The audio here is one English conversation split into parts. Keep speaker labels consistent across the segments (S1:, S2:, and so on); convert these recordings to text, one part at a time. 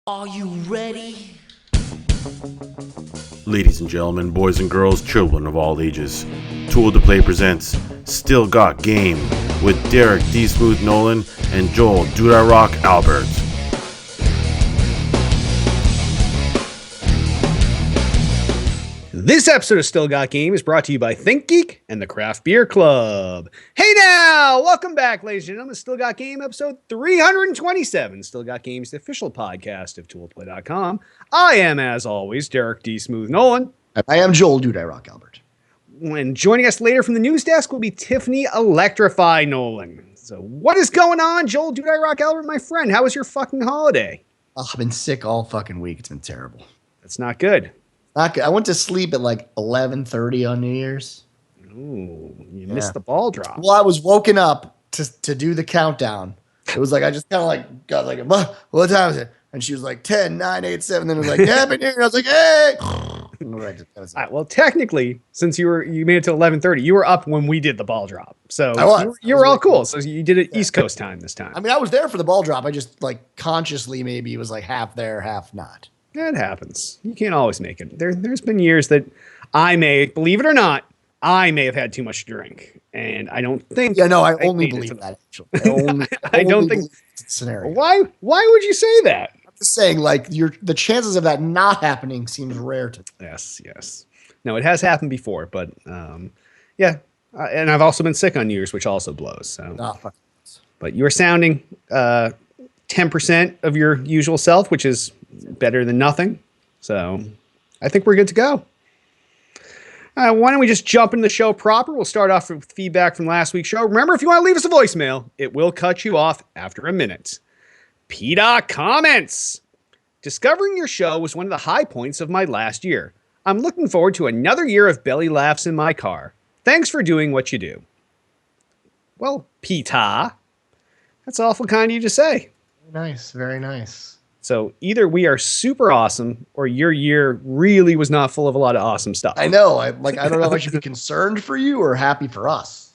S1: Are you ready?
S2: Ladies and gentlemen, boys and girls, children of all ages, Tool to Play presents Still Got Game with Derek D. Smooth Nolan and Joel Dude I Rock Albert.
S3: This episode of Still Got Game is brought to you by ThinkGeek and the Craft Beer Club. Hey now! Welcome back, ladies and gentlemen. Still Got Game, episode 327. Still Got Game's the official podcast of ToolToPlay.com. I am, as always, Derek D. Smooth Nolan.
S4: And I am Joel Dude I Rock Albert.
S3: And joining us later from the news desk will be Tiffany Electrify Nolan. So what is going on, Joel Dude I Rock Albert, my friend? How was your fucking holiday?
S4: Oh, I've been sick all fucking week. It's been terrible.
S3: That's not good.
S4: Not good. I went to sleep at like 11:30 on New Year's.
S3: Ooh, you missed the ball drop.
S4: Well, I was woken up to do the countdown. It was like I just kind of like got like, what time is it? And she was like 10, 9, 8, 7. Then it was like, Happy New Year. And I was like, hey.
S3: All right, well, technically, since you made it to 11:30, you were up when we did the ball drop. So you were all cool. So you did it East Coast time this time.
S4: I mean, I was there for the ball drop. I just like consciously maybe was like half there, half not.
S3: It happens. You can't always make it. There's been years that I may, believe it or not, I may have had too much to drink, and I don't think.
S4: Yeah, no, I only believe that. Actually,
S3: I don't think
S4: scenario.
S3: Why would you say that?
S4: I'm just saying, like the chances of that not happening seems rare to me.
S3: Yes. No, it has happened before, but yeah, and I've also been sick on New Year's, which also blows. So,
S4: Fuck.
S3: But you were sounding 10% of your usual self, which is better than nothing. So I think we're good to go. Why don't we just jump into the show proper? We'll start off with feedback from last week's show. Remember, if you want to leave us a voicemail, it will cut you off after a minute. PDOC comments. Discovering your show was one of the high points of my last year. I'm looking forward to another year of belly laughs in my car. Thanks for doing what you do. Well, PTA, that's awful kind of you to say.
S4: Nice, very nice.
S3: So either we are super awesome or your year really was not full of a lot of awesome stuff.
S4: I know. I don't know if I should be concerned for you or happy for us.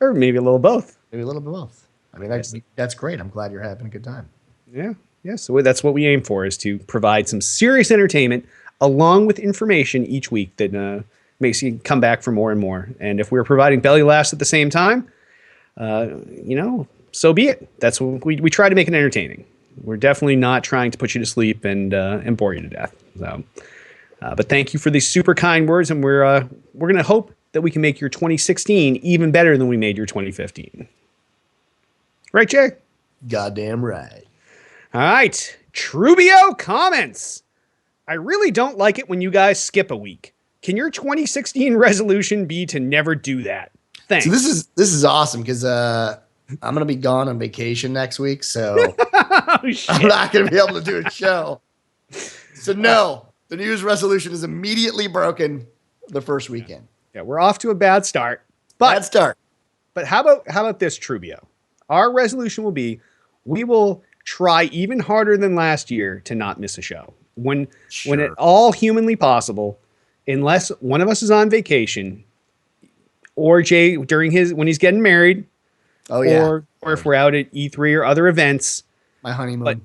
S3: Or maybe a little both.
S4: Maybe a little bit of both. I mean, that's great. I'm glad you're having a good time.
S3: Yeah. So that's what we aim for, is to provide some serious entertainment along with information each week that makes you come back for more and more. And if we're providing belly laughs at the same time, so be it. That's what we try to make it entertaining. We're definitely not trying to put you to sleep and bore you to death. So, but thank you for these super kind words, and we're going to hope that we can make your 2016 even better than we made your 2015. Right, Jay?
S4: Goddamn right.
S3: All right. Trubio comments. I really don't like it when you guys skip a week. Can your 2016 resolution be to never do that? Thanks.
S4: So this is awesome because I'm gonna be gone on vacation next week, so I'm not gonna be able to do a show. So no, the New Year's resolution is immediately broken the first weekend.
S3: Yeah, we're off to a bad start. But how about this, Trubio? Our resolution will be we will try even harder than last year to not miss a show. When at all humanly possible, unless one of us is on vacation, or Jay when he's getting married.
S4: Oh yeah.
S3: Or if we're out at E3 or other events.
S4: My honeymoon.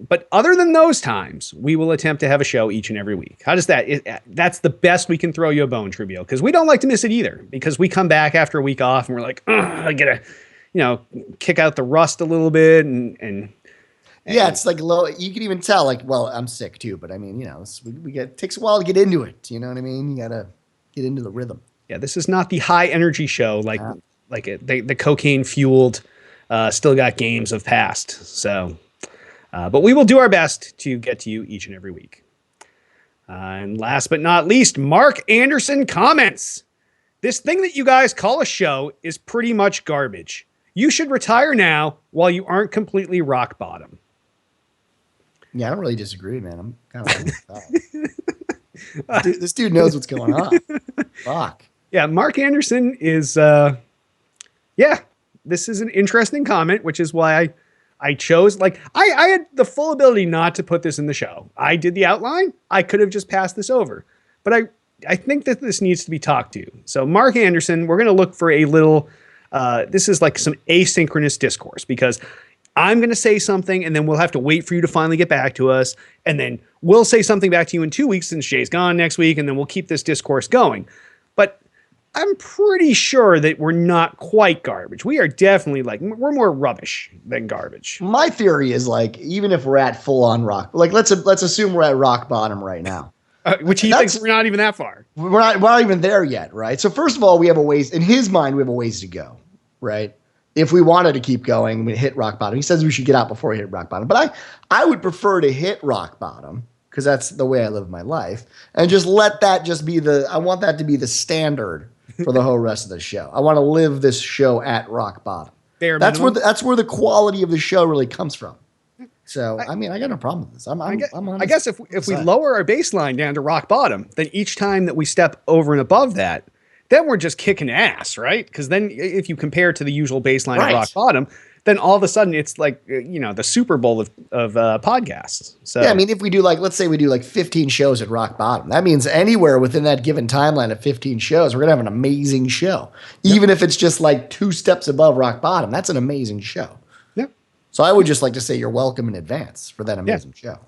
S3: But other than those times, we will attempt to have a show each and every week. How does that? That's the best we can throw you a bone, Trubio, because we don't like to miss it either. Because we come back after a week off and we're like, I gotta, kick out the rust a little bit and
S4: yeah, it's like low. You can even tell, like, well, I'm sick too, but I mean, it takes a while to get into it. You know what I mean? You gotta get into the rhythm.
S3: Yeah, this is not the high energy show like the cocaine fueled Still Got Games of past. So, but we will do our best to get to you each and every week. And last but not least, Mark Anderson comments. This thing that you guys call a show is pretty much garbage. You should retire now while you aren't completely rock bottom.
S4: Yeah, I don't really disagree, man. I'm kind of this dude knows what's going on. Fuck.
S3: Yeah, Mark Anderson is this is an interesting comment, which is why I chose, I had the full ability not to put this in the show. I did the outline. I could have just passed this over. But I think that this needs to be talked to. So Mark Anderson, we're going to look for a little, this is like some asynchronous discourse, because I'm going to say something, and then we'll have to wait for you to finally get back to us. And then we'll say something back to you in 2 weeks since Jay's gone next week, and then we'll keep this discourse going. But I'm pretty sure that we're not quite garbage. We are definitely we're more rubbish than garbage.
S4: My theory is even if we're at full on rock, let's assume we're at rock bottom right now.
S3: Which he thinks we're not even that far.
S4: We're not even there yet, right? So first of all, we have a ways, in his mind, we have a ways to go, right? If we wanted to keep going, we hit rock bottom. He says we should get out before we hit rock bottom. But I would prefer to hit rock bottom because that's the way I live my life. And just let that just be I want that to be the standard for the whole rest of the show. I want to live this show at rock bottom. That's where the quality of the show really comes from. So, I got no problem with this.
S3: I guess if we lower our baseline down to rock bottom, then each time that we step over and above that, then we're just kicking ass, right? Because then if you compare to the usual baseline of rock bottom, then all of a sudden it's the Super Bowl of podcasts. So
S4: yeah, if we do let's say we do 15 shows at rock bottom, that means anywhere within that given timeline of 15 shows, we're going to have an amazing show. Even if it's just 2 steps above rock bottom, that's an amazing show.
S3: Yep.
S4: So I would just like to say you're welcome in advance for that amazing show.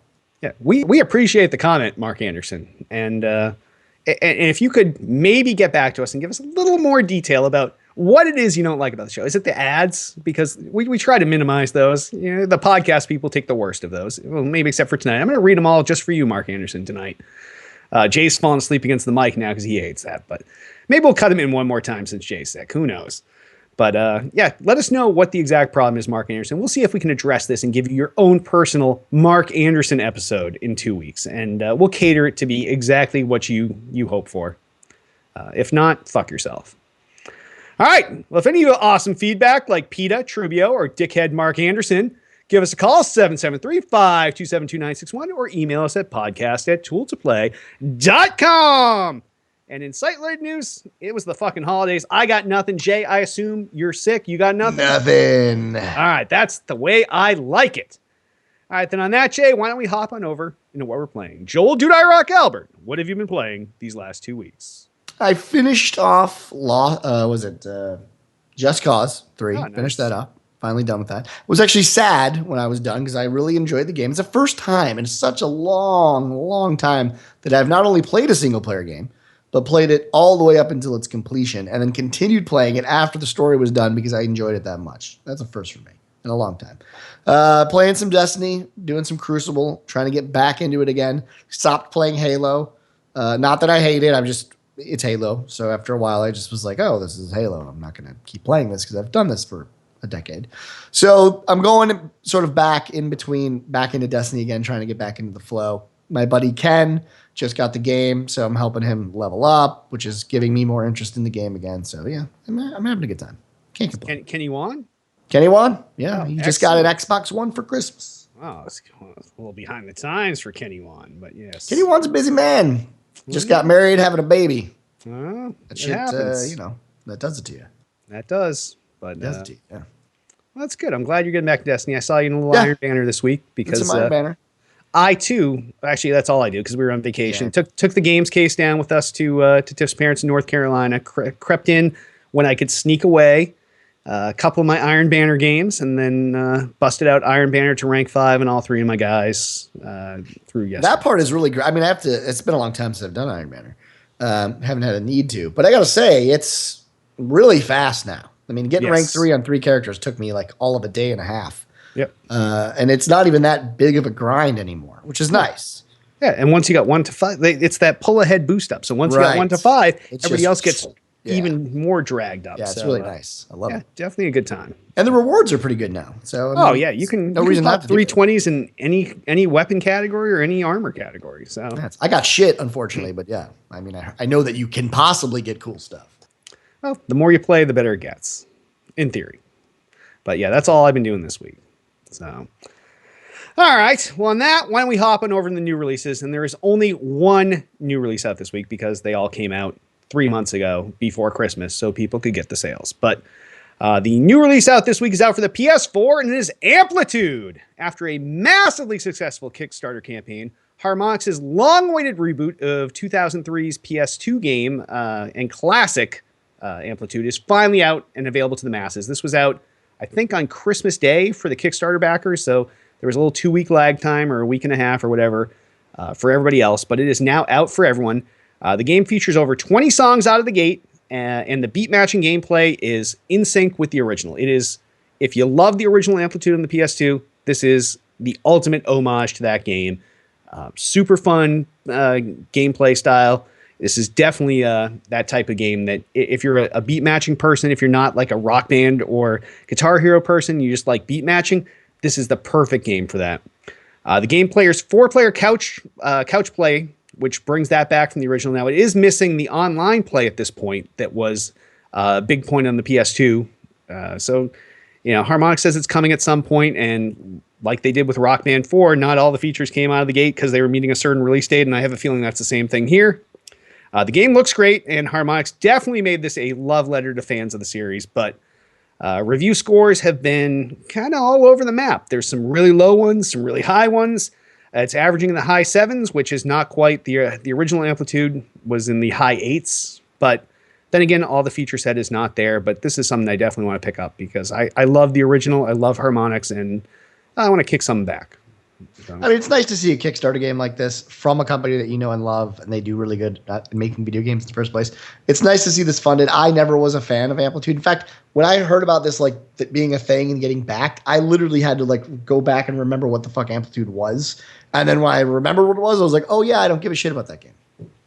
S3: Yeah, we appreciate the comment, Mark Anderson. And if you could maybe get back to us and give us a little more detail about what it is you don't like about the show. Is it the ads? Because we try to minimize those. The podcast people take the worst of those. Well, maybe except for tonight. I'm going to read them all just for you, Mark Anderson, tonight. Jay's falling asleep against the mic now because he hates that. But maybe we'll cut him in one more time since Jay's sick. Who knows? But let us know what the exact problem is, Mark Anderson. We'll see if we can address this and give you your own personal Mark Anderson episode in 2 weeks. And we'll cater it to be exactly what you hope for. If not, fuck yourself. All right. Well, if any of you have awesome feedback like PETA, Trubio, or Dickhead Mark Anderson, give us a call, 773-527-2961, or email us at podcast@tooltoplay.com. And in site-led news, it was the fucking holidays. I got nothing. Jay, I assume you're sick. You got nothing?
S4: Nothing.
S3: All right. That's the way I like it. All right. Then on that, Jay, why don't we hop on over into what we're playing? Joel Dude I Rock Albert, what have you been playing these last 2 weeks?
S4: I finished off Just Cause 3.
S3: Oh, nice.
S4: Finished that up. Finally done with that. Was actually sad when I was done because I really enjoyed the game. It's the first time in such a long, long time that I've not only played a single-player game, but played it all the way up until its completion and then continued playing it after the story was done because I enjoyed it that much. That's a first for me in a long time. Playing some Destiny, doing some Crucible, trying to get back into it again. Stopped playing Halo. Not that I hate it. It's Halo. So after a while, I just was like, oh, this is Halo. I'm not going to keep playing this because I've done this for a decade. So I'm going sort of back into Destiny again, trying to get back into the flow. My buddy Ken just got the game, so I'm helping him level up, which is giving me more interest in the game again. So yeah, I'm having a good time. Can't complain.
S3: Kenny won?
S4: Kenny won? Yeah,
S3: Oh,
S4: he just got an Xbox One for Christmas.
S3: Oh, it's a little behind the times for Kenny Wan, but yes.
S4: Kenny Wan's a busy man. Just got married, having a baby.
S3: Well,
S4: That
S3: it
S4: shit,
S3: happens.
S4: that does it to you.
S3: That does. But
S4: Does it to you. Yeah.
S3: well, that's good. I'm glad you're getting back to Destiny. I saw you in a little Iron Banner this week because
S4: It's a Iron Banner.
S3: I too, actually, that's all I do because we were on vacation. Took the games case down with us to Tiff's parents in North Carolina. Crept in when I could sneak away. A couple of my Iron Banner games, and then busted out Iron Banner to rank 5, and all 3 of my guys through yesterday.
S4: That part is really great. I mean, it's been a long time since I've done Iron Banner. Haven't had a need to, but I got to say, it's really fast now. I mean, getting rank 3 on 3 characters took me all of a day and a half.
S3: Yep.
S4: And it's not even that big of a grind anymore, which is nice.
S3: Yeah, and once you got 1 to 5, it's that pull ahead boost up. So once you got 1 to 5, everybody else gets even more dragged up.
S4: Yeah, it's really nice. I love it.
S3: Definitely a good time.
S4: And the rewards are pretty good now. So
S3: you can
S4: no reason not to
S3: 320s in any weapon category or any armor category. So
S4: I got shit, unfortunately, but yeah. I mean, I know that you can possibly get cool stuff.
S3: well, the more you play, the better it gets, in theory. But yeah, that's all I've been doing this week. So, all right. Well, on that, why don't we hop on over to the new releases? And there is only one new release out this week because they all came out 3 months ago before Christmas, so people could get the sales. But the new release out this week is out for the PS4, and it is Amplitude. After a massively successful Kickstarter campaign, Harmonix's long-awaited reboot of 2003's PS2 game and classic Amplitude is finally out and available to the masses. This was out, I think, on Christmas Day for the Kickstarter backers. So there was a little 2-week lag time or a week and a half or whatever for everybody else, but it is now out for everyone. The game features over 20 songs out of the gate, and the beat matching gameplay is in sync with the original. It is, if you love the original Amplitude on the PS2, this is the ultimate homage to that game. Super fun gameplay style. This is definitely that type of game that if you're a beat matching person, if you're not like a Rock Band or Guitar Hero person, you just like beat matching, this is the perfect game for that. The game player's 4-player couch play, which brings that back from the original. Now, it is missing the online play at this point that was a big point on the PS2. So, Harmonix says it's coming at some point, and like they did with Rock Band 4, not all the features came out of the gate because they were meeting a certain release date, and I have a feeling that's the same thing here. The game looks great, and Harmonix definitely made this a love letter to fans of the series, but review scores have been kind of all over the map. There's some really low ones, some really high ones. It's averaging in the high 7s, which is not quite the original Amplitude was in the high 8s, but then again, all the feature set is not there, but this is something I definitely want to pick up because I love the original, I love Harmonix, and I want to kick something back.
S4: I mean, it's nice to see a Kickstarter game like this from a company that you know and love, and they do really good at making video games in the first place. It's nice to see this funded. I never was a fan of Amplitude. In fact, when I heard about this, like being a thing and getting backed, I literally had to like go back and remember what the fuck Amplitude was. And then when I remembered what it was, I was like, oh yeah, I don't give a shit about that game.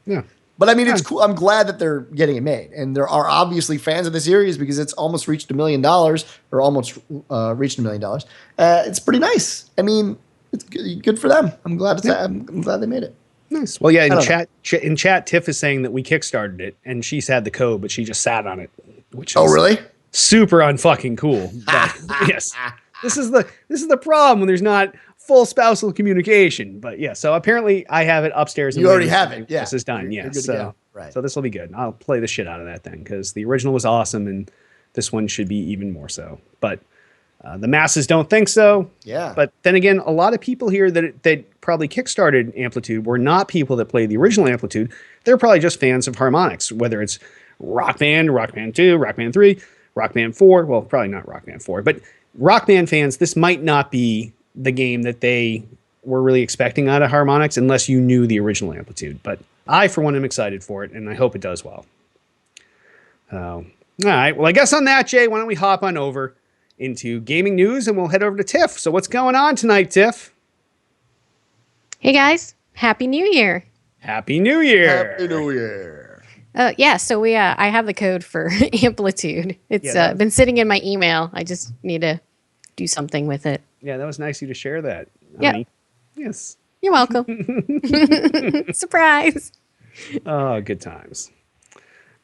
S3: Yeah.
S4: But I mean, it's cool. I'm glad that they're getting it made. And there are obviously fans of the series because it's almost reached $1 million or almost reached $1 million. It's pretty nice. I mean, it's good for them. I'm glad I'm glad they made it.
S3: Nice. Well, yeah, in chat, Tiff is saying that we kickstarted it and she's had the code, but she just sat on it, which is
S4: really
S3: super unfucking cool. But, yes. This is the problem when there's not full spousal communication. But yeah, so apparently I have it upstairs.
S4: You already have it. Yeah.
S3: This is done. Yeah. So,
S4: right.
S3: So this will be good. I'll play the shit out of that thing because the original was awesome and this one should be even more so. But the masses don't think so.
S4: Yeah.
S3: But then again, a lot of people here that probably kickstarted Amplitude were not people that played the original Amplitude. They're probably just fans of Harmonix, whether it's Rock Band, Rock Band 2, Rock Band 3, Rock Band 4. Well, probably not Rock Band 4, but Rock Band fans, this might not be the game that they were really expecting out of Harmonix unless you knew the original Amplitude. But I, for one, am excited for it, and I hope it does well. All right. Well, I guess on that, Jay, why don't we hop on over into gaming news, and we'll head over to Tiff. So what's going on tonight, Tiff?
S1: Hey, guys. Happy New Year.
S3: Happy New Year.
S4: Happy New Year.
S1: Yeah, so I have the code for Amplitude. It's been sitting in my email. I just need to do something with it.
S3: Yeah, that was nice of you to share that.
S1: Yeah.
S3: Yes.
S1: You're welcome. Surprise.
S3: Oh, good times.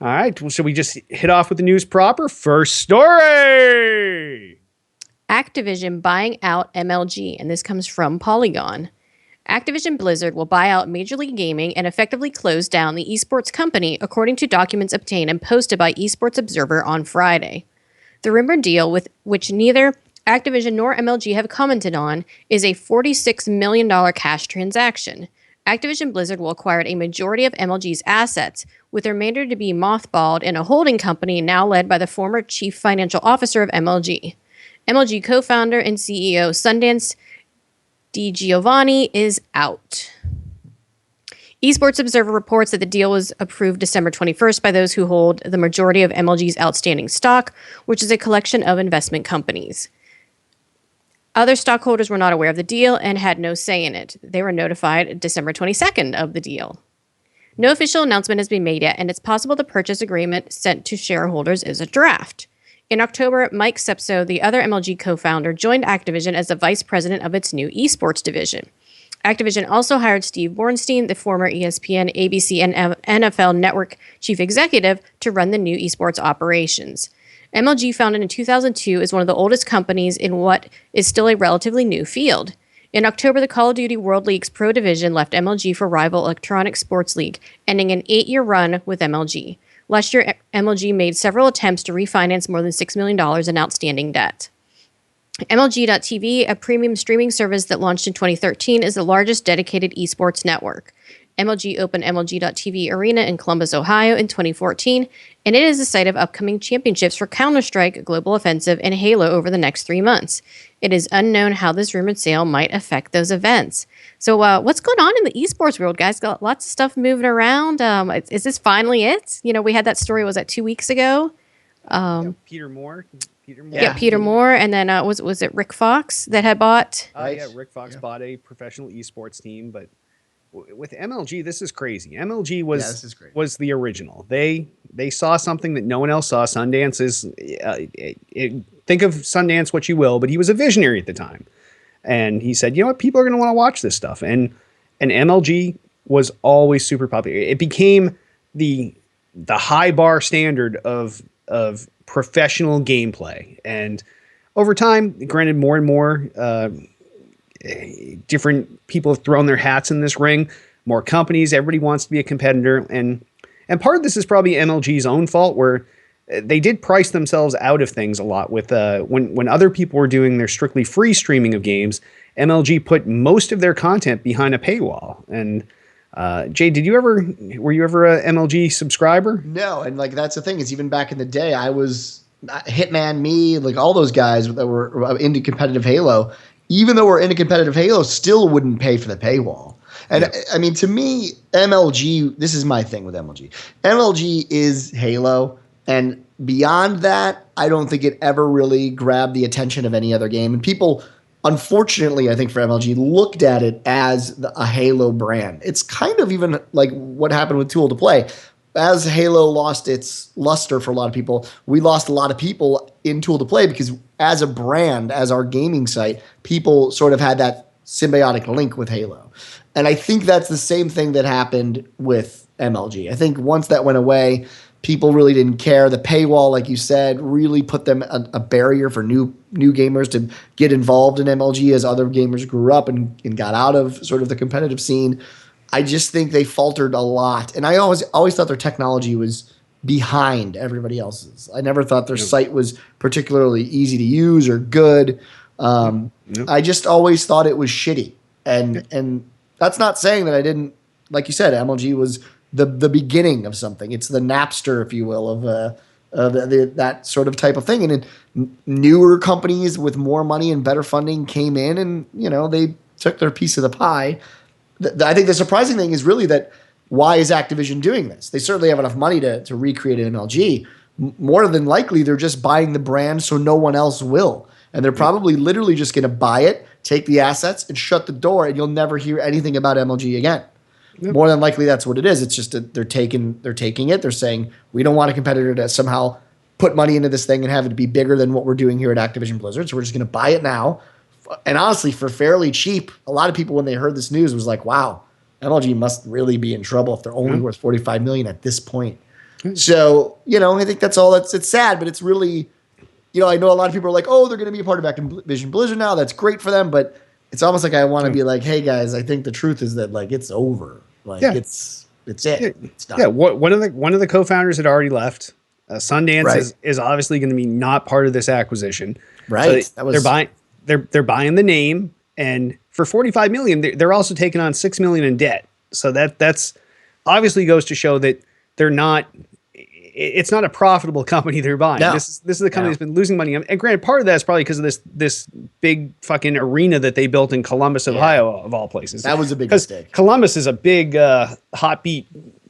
S3: All right. Well, should we just hit off with the news proper? First story.
S1: Activision buying out MLG, and this comes from Polygon. Activision Blizzard will buy out Major League Gaming and effectively close down the esports company, according to documents obtained and posted by Esports Observer on Friday. The rumored deal, with which neither Activision nor MLG have commented on, is a $46 million cash transaction. Activision Blizzard will acquire a majority of MLG's assets, with the remainder to be mothballed in a holding company now led by the former chief financial officer of MLG. MLG co-founder and CEO Sundance DiGiovanni is out. Esports Observer reports that the deal was approved December 21st by those who hold the majority of MLG's outstanding stock, which is a collection of investment companies. Other stockholders were not aware of the deal and had no say in it. They were notified December 22nd of the deal. No official announcement has been made yet, and it's possible the purchase agreement sent to shareholders is a draft. In October, Mike Sepso, the other MLG co-founder, joined Activision as the vice president of its new esports division. Activision also hired Steve Bornstein, the former ESPN, ABC, and NFL Network chief executive, to run the new esports operations. MLG, founded in 2002, is one of the oldest companies in what is still a relatively new field. In October, the Call of Duty World League's Pro Division left MLG for rival Electronic Sports League, ending an 8-year run with MLG. Last year, MLG made several attempts to refinance more than $6 million in outstanding debt. MLG.TV, a premium streaming service that launched in 2013, is the largest dedicated esports network. MLG opened MLG.TV Arena in Columbus, Ohio in 2014, and it is the site of upcoming championships for Counter-Strike, Global Offensive, and Halo over the next 3 months. It is unknown how this rumored sale might affect those events. So what's going on in the esports world, guys? Got lots of stuff moving around. Is this finally it? You know, we had that story, was that 2 weeks ago?
S3: Peter Moore.
S1: Yeah, Peter Moore, and then was it Rick Fox that had bought?
S3: Yeah, Rick Fox bought a professional esports team, but with MLG, this is crazy. MLG was the original. They saw something that no one else saw. Sundance is think of Sundance what you will, but he was a visionary at the time, and he said, you know what, people are going to want to watch this stuff, and MLG was always super popular. It became the high bar standard of professional gameplay, and over time, granted, more and more different people have thrown their hats in this ring. More companies, everybody wants to be a competitor, and part of this is probably MLG's own fault, where they did price themselves out of things a lot. With when other people were doing their strictly free streaming of games, MLG put most of their content behind a paywall. And Jay, were you ever a MLG subscriber?
S4: No, and like that's the thing, is even back in the day, I was Hitman, me, like all those guys that were into competitive Halo, even though we're into competitive Halo, still wouldn't pay for the paywall. And I mean, to me, MLG, this is my thing with MLG. MLG is Halo, and beyond that, I don't think it ever really grabbed the attention of any other game. And people, unfortunately, I think for MLG, looked at it as a Halo brand. It's kind of even like what happened with Tool to Play. As Halo lost its luster for a lot of people, we lost a lot of people in Tool to Play because as a brand, as our gaming site, people sort of had that symbiotic link with Halo. And I think that's the same thing that happened with MLG. I think once that went away, people really didn't care. The paywall, like you said, really put them a barrier for new gamers to get involved in MLG as other gamers grew up and got out of sort of the competitive scene. I just think they faltered a lot. And I always thought their technology was behind everybody else's. I never thought their site was particularly easy to use or good. I just always thought it was shitty. And that's not saying that I didn't, like you said, MLG was the beginning of something. It's the Napster, if you will, of that sort of type of thing. And newer companies with more money and better funding came in, and they took their piece of the pie. I think the surprising thing is really that why is Activision doing this? They certainly have enough money to recreate an MLG. More than likely, they're just buying the brand so no one else will. And they're probably literally just going to buy it, take the assets, and shut the door, and you'll never hear anything about MLG again. Yep. More than likely, that's what it is. It's just that they're taking it. They're saying, we don't want a competitor to somehow put money into this thing and have it be bigger than what we're doing here at Activision Blizzard. So we're just going to buy it now. And honestly, for fairly cheap. A lot of people, when they heard this news, was like, wow, MLG must really be in trouble if they're only worth $45 million at this point. So, I think that's all. It's sad, but it's really, I know a lot of people are like, oh, they're going to be a part of Activision Blizzard now. That's great for them. But it's almost like I want to be like, hey, guys, I think the truth is that, like, it's over. Like, it's it. It's done.
S3: Yeah, one of the co-founders had already left. Sundance is obviously going to be not part of this acquisition.
S4: Right.
S3: So they're buying the name, and for $45 million, they're also taking on $6 million in debt. So that's obviously goes to show that they're not. It's not a profitable company they're buying.
S4: No.
S3: This is the company that's been losing money. And granted, part of that is probably because of this big fucking arena that they built in Columbus, Ohio, of all places.
S4: That was a big mistake.
S3: Columbus is a big hot beat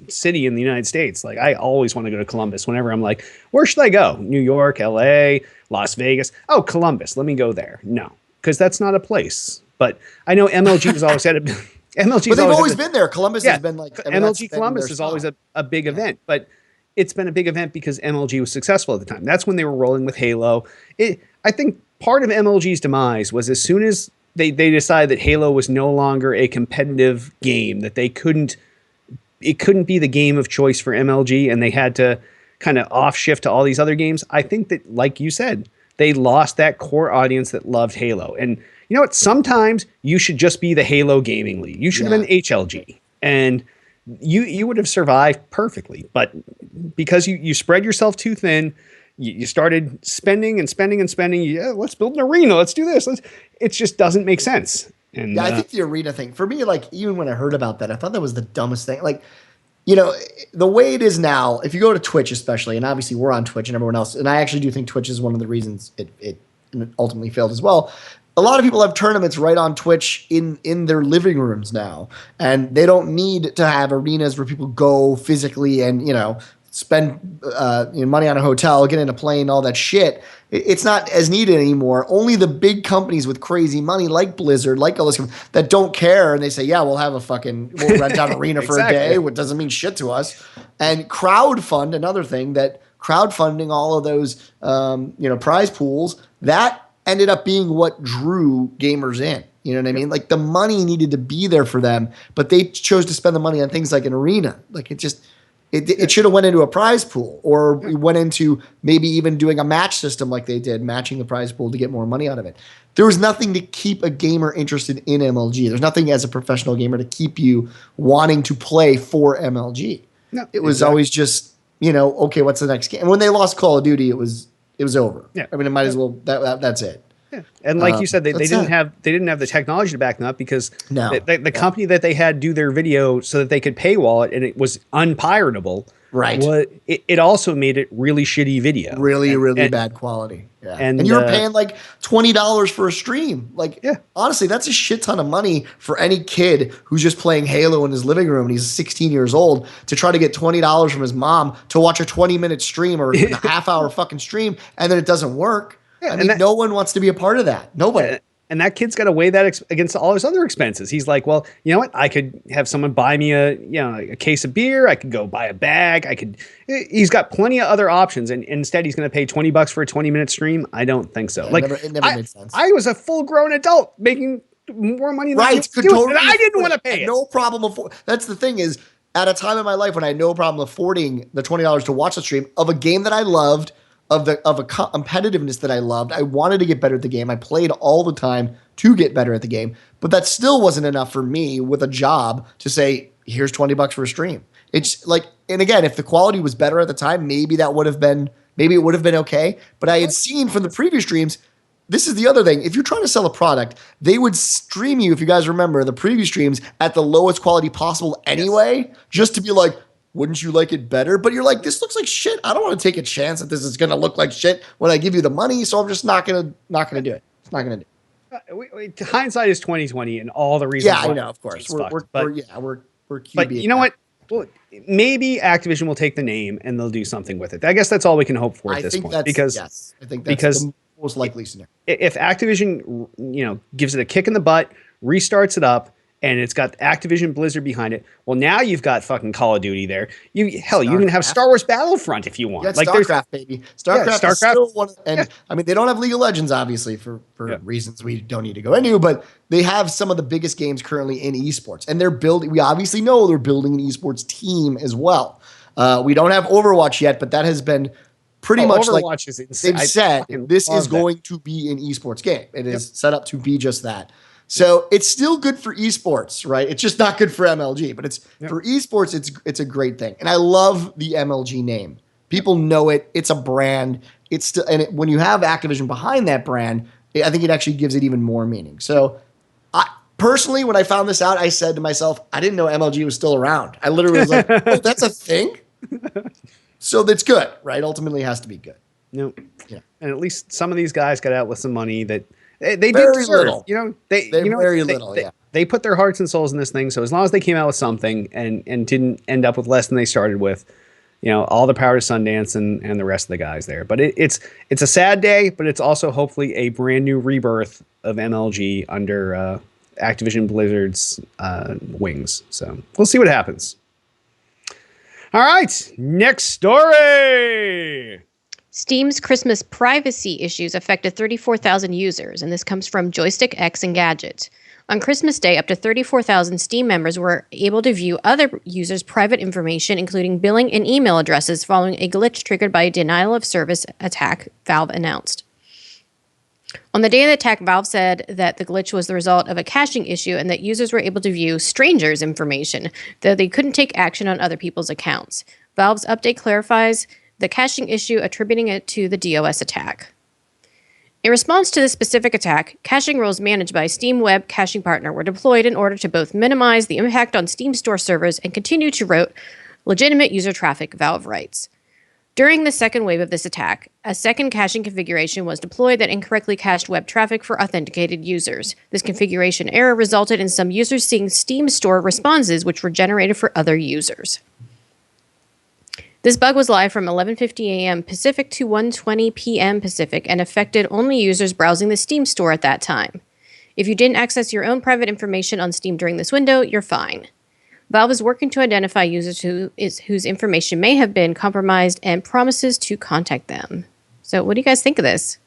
S3: city in the United States. Like, I always want to go to Columbus whenever I'm like, where should I go? New York, LA, Las Vegas. Oh, Columbus. Let me go there. No, because that's not a place. But I know MLG has always had a MLG.
S4: But they've always been there. Columbus has been like
S3: MLG Columbus is always a big event, but it's been a big event because MLG was successful at the time. That's when they were rolling with Halo. I think part of MLG's demise was as soon as they decided that Halo was no longer a competitive game, that it couldn't be the game of choice for MLG, and they had to kind of off shift to all these other games. I think that, like you said, they lost that core audience that loved Halo. And you know what? Sometimes you should just be the Halo Gaming League. You should have been HLG. And you would have survived perfectly. But because you spread yourself too thin, you started spending and spending and spending. Yeah, let's build an arena. Let's do this. It just doesn't make sense. And
S4: Yeah, I think the arena thing for me, like even when I heard about that, I thought that was the dumbest thing. Like, you know, the way it is now, if you go to Twitch, especially, and obviously we're on Twitch and everyone else, and I actually do think Twitch is one of the reasons it ultimately failed as well. A lot of people have tournaments right on Twitch in their living rooms now, and they don't need to have arenas where people go physically and spend money on a hotel, get in a plane, all that shit. It's not as needed anymore. Only the big companies with crazy money, like Blizzard, like all this, that don't care, and they say, "Yeah, we'll rent out an arena for
S3: Exactly.
S4: a day," which doesn't mean shit to us. And crowdfund, another thing that crowdfunding all of those, prize pools, that ended up being what drew gamers in. You know what I mean? Like the money needed to be there for them, but they chose to spend the money on things like an arena. Like it should have went into a prize pool, or we went into maybe even doing a match system like they did, matching the prize pool to get more money out of it. There was nothing to keep a gamer interested in MLG. There's nothing as a professional gamer to keep you wanting to play for MLG.
S3: No,
S4: it was
S3: exactly.
S4: always just, okay, what's the next game? And when they lost Call of Duty, it was over.
S3: Yeah.
S4: I mean, it might as well, that's it.
S3: Yeah. And like you said, they
S4: that's
S3: didn't
S4: it.
S3: have the technology to back them up because
S4: No.
S3: the company that they had do their video so that they could paywall it and it was unpiratable.
S4: Right.
S3: It also made it really shitty video.
S4: Really
S3: And-
S4: bad quality. Yeah.
S3: and,
S4: And you were
S3: uh,
S4: paying like $20 for a stream. Like,
S3: Yeah.
S4: honestly, that's a shit ton of money for any kid who's just playing Halo in his living room and he's 16 years old to try to get $20 from his mom to watch a 20-minute stream or a half-hour fucking stream, and then it doesn't work.
S3: Yeah,
S4: I
S3: and
S4: mean,
S3: that-
S4: no one wants to be a part of that. Nobody.
S3: And that kid's got to weigh that against all his other expenses. He's like, well, you know what? I could have someone buy me a case of beer. I could go buy a bag. He's got plenty of other options. And instead he's going to pay $20 for a 20-minute stream. I don't think so.
S4: It never made sense.
S3: I was a full grown adult making more money than I
S4: Right.
S3: was
S4: Could
S3: doing,
S4: totally
S3: and I didn't
S4: afford
S3: want to
S4: it.
S3: pay
S4: Had
S3: it.
S4: No problem. That's the thing is, at a time in my life when I had no problem affording the $20 to watch the stream of a game that I loved, of a competitiveness that I loved. I wanted to get better at the game. I played all the time to get better at the game, but that still wasn't enough for me with a job to say, here's $20 for a stream. It's like, and again, if the quality was better at the time, maybe it would have been okay. But I had seen from the previous streams, this is the other thing. If you're trying to sell a product, they would stream you, if you guys remember the previous streams, at the lowest quality possible anyway, just to be like, wouldn't you like it better? But you're like, this looks like shit. I don't want to take a chance that this is going to look like shit when I give you the money. So I'm just not going to do it. It's not going to do it.
S3: Hindsight is 2020 and all the reasons.
S4: Yeah, I
S3: why
S4: know, of course.
S3: it's
S4: We're
S3: fucked. But
S4: QB.
S3: But you know what? Well, maybe Activision will take the name and they'll do something with it. I guess that's all we can hope for at this point.
S4: I think that's the most likely scenario.
S3: If Activision, gives it a kick in the butt, restarts it up, and it's got Activision Blizzard behind it, well, now you've got fucking Call of Duty there. You can have Star Wars Battlefront if you want.
S4: Yeah, StarCraft, baby. StarCraft is still one. I mean, they don't have League of Legends, obviously, for reasons we don't need to go into, but they have some of the biggest games currently in esports. And they're building, we obviously know they're building an esports team as well. We don't have Overwatch yet, but that has been pretty much
S3: Overwatch
S4: like
S3: is insane.
S4: they've said this is going to be an esports game. It is set up to be just that. So it's still good for esports, right? It's just not good for MLG, but for esports, it's a great thing. And I love the MLG name. People know it. It's a brand. It's still, when you have Activision behind that brand, I think it actually gives it even more meaning. So personally, when I found this out, I said to myself, I didn't know MLG was still around. I literally was like, oh, that's a thing? So that's good, right? Ultimately, it has to be good.
S3: No.
S4: Yeah.
S3: And at least some of these guys got out with some money that they did
S4: Very
S3: deserve.
S4: little.
S3: They put their hearts and souls in this thing. So as long as they came out with something and didn't end up with less than they started with, all the power to Sundance and the rest of the guys there. But it's a sad day, but it's also hopefully a brand new rebirth of MLG under Activision Blizzard's wings. So we'll see what happens. All right, next story.
S1: Steam's Christmas privacy issues affected 34,000 users, and this comes from Joystick X and Gadget. On Christmas Day, up to 34,000 Steam members were able to view other users' private information, including billing and email addresses, following a glitch triggered by a denial of service attack, Valve announced. On the day of the attack, Valve said that the glitch was the result of a caching issue and that users were able to view strangers' information, though they couldn't take action on other people's accounts. Valve's update clarifies the caching issue, attributing it to the DOS attack. In response to this specific attack, caching rules managed by Steam Web Caching Partner were deployed in order to both minimize the impact on Steam store servers and continue to route legitimate user traffic, Valve writes. During the second wave of this attack, a second caching configuration was deployed that incorrectly cached web traffic for authenticated users. This configuration error resulted in some users seeing Steam store responses which were generated for other users. This bug was live from 11:50 a.m. Pacific to 1:20 p.m. Pacific and affected only users browsing the Steam store at that time. If you didn't access your own private information on Steam during this window, you're fine. Valve is working to identify users whose information may have been compromised and promises to contact them. So what do you guys think of this?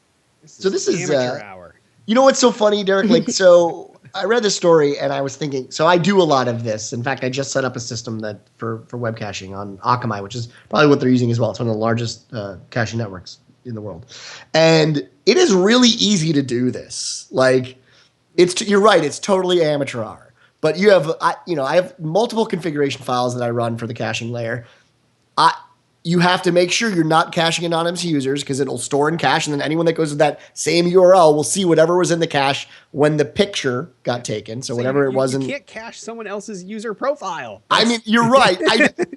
S4: So this is
S3: amateur hour.
S4: You know what's so funny, Derek? Like, so I read the story and I was thinking, so I do a lot of this. In fact, I just set up a system that for web caching on Akamai, which is probably what they're using as well. It's one of the largest caching networks in the world. And it is really easy to do this. Like, you're right, it's totally amateur hour. But you have, I have multiple configuration files that I run for the caching layer. You have to make sure you're not caching anonymous users because it'll store and cache, and then anyone that goes to that same URL will see whatever was in the cache when the picture got taken. So whatever it was.
S3: You can't cache someone else's user profile.
S4: I mean, you're right.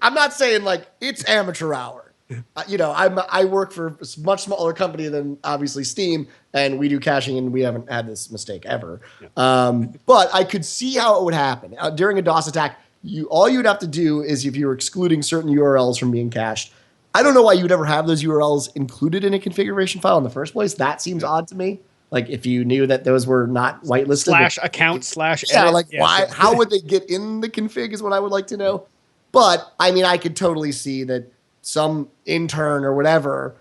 S4: I'm not saying like it's amateur hour. I work for a much smaller company than obviously Steam, and we do caching, and we haven't had this mistake ever. Yeah. But I could see how it would happen during a DOS attack. All you'd have to do is if you were excluding certain URLs from being cached. I don't know why you'd ever have those URLs included in a configuration file in the first place. That seems odd to me. Like if you knew that those were not whitelisted.
S3: /account /edit.
S4: Yeah, like why? How would they get in the config is what I would like to know. But I mean, I could totally see that some intern or whatever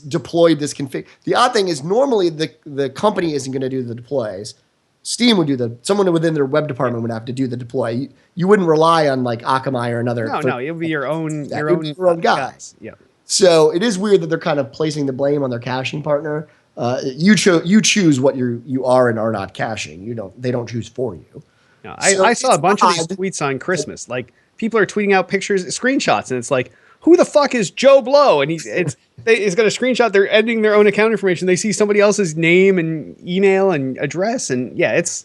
S4: deployed this config. The odd thing is normally the company isn't going to do the deploys. Steam would do someone within their web department would have to do the deploy. You wouldn't rely on like Akamai or another.
S3: No, it would be your own
S4: guys.
S3: Yeah.
S4: So it is weird that they're kind of placing the blame on their caching partner. You choose what you are and are not caching. They don't choose for you.
S3: No, I saw a bunch of these tweets on Christmas. Like people are tweeting out pictures, screenshots, and it's like, who the fuck is Joe Blow? And he's got a screenshot. They're editing their own account information. They see somebody else's name and email and address. And yeah, it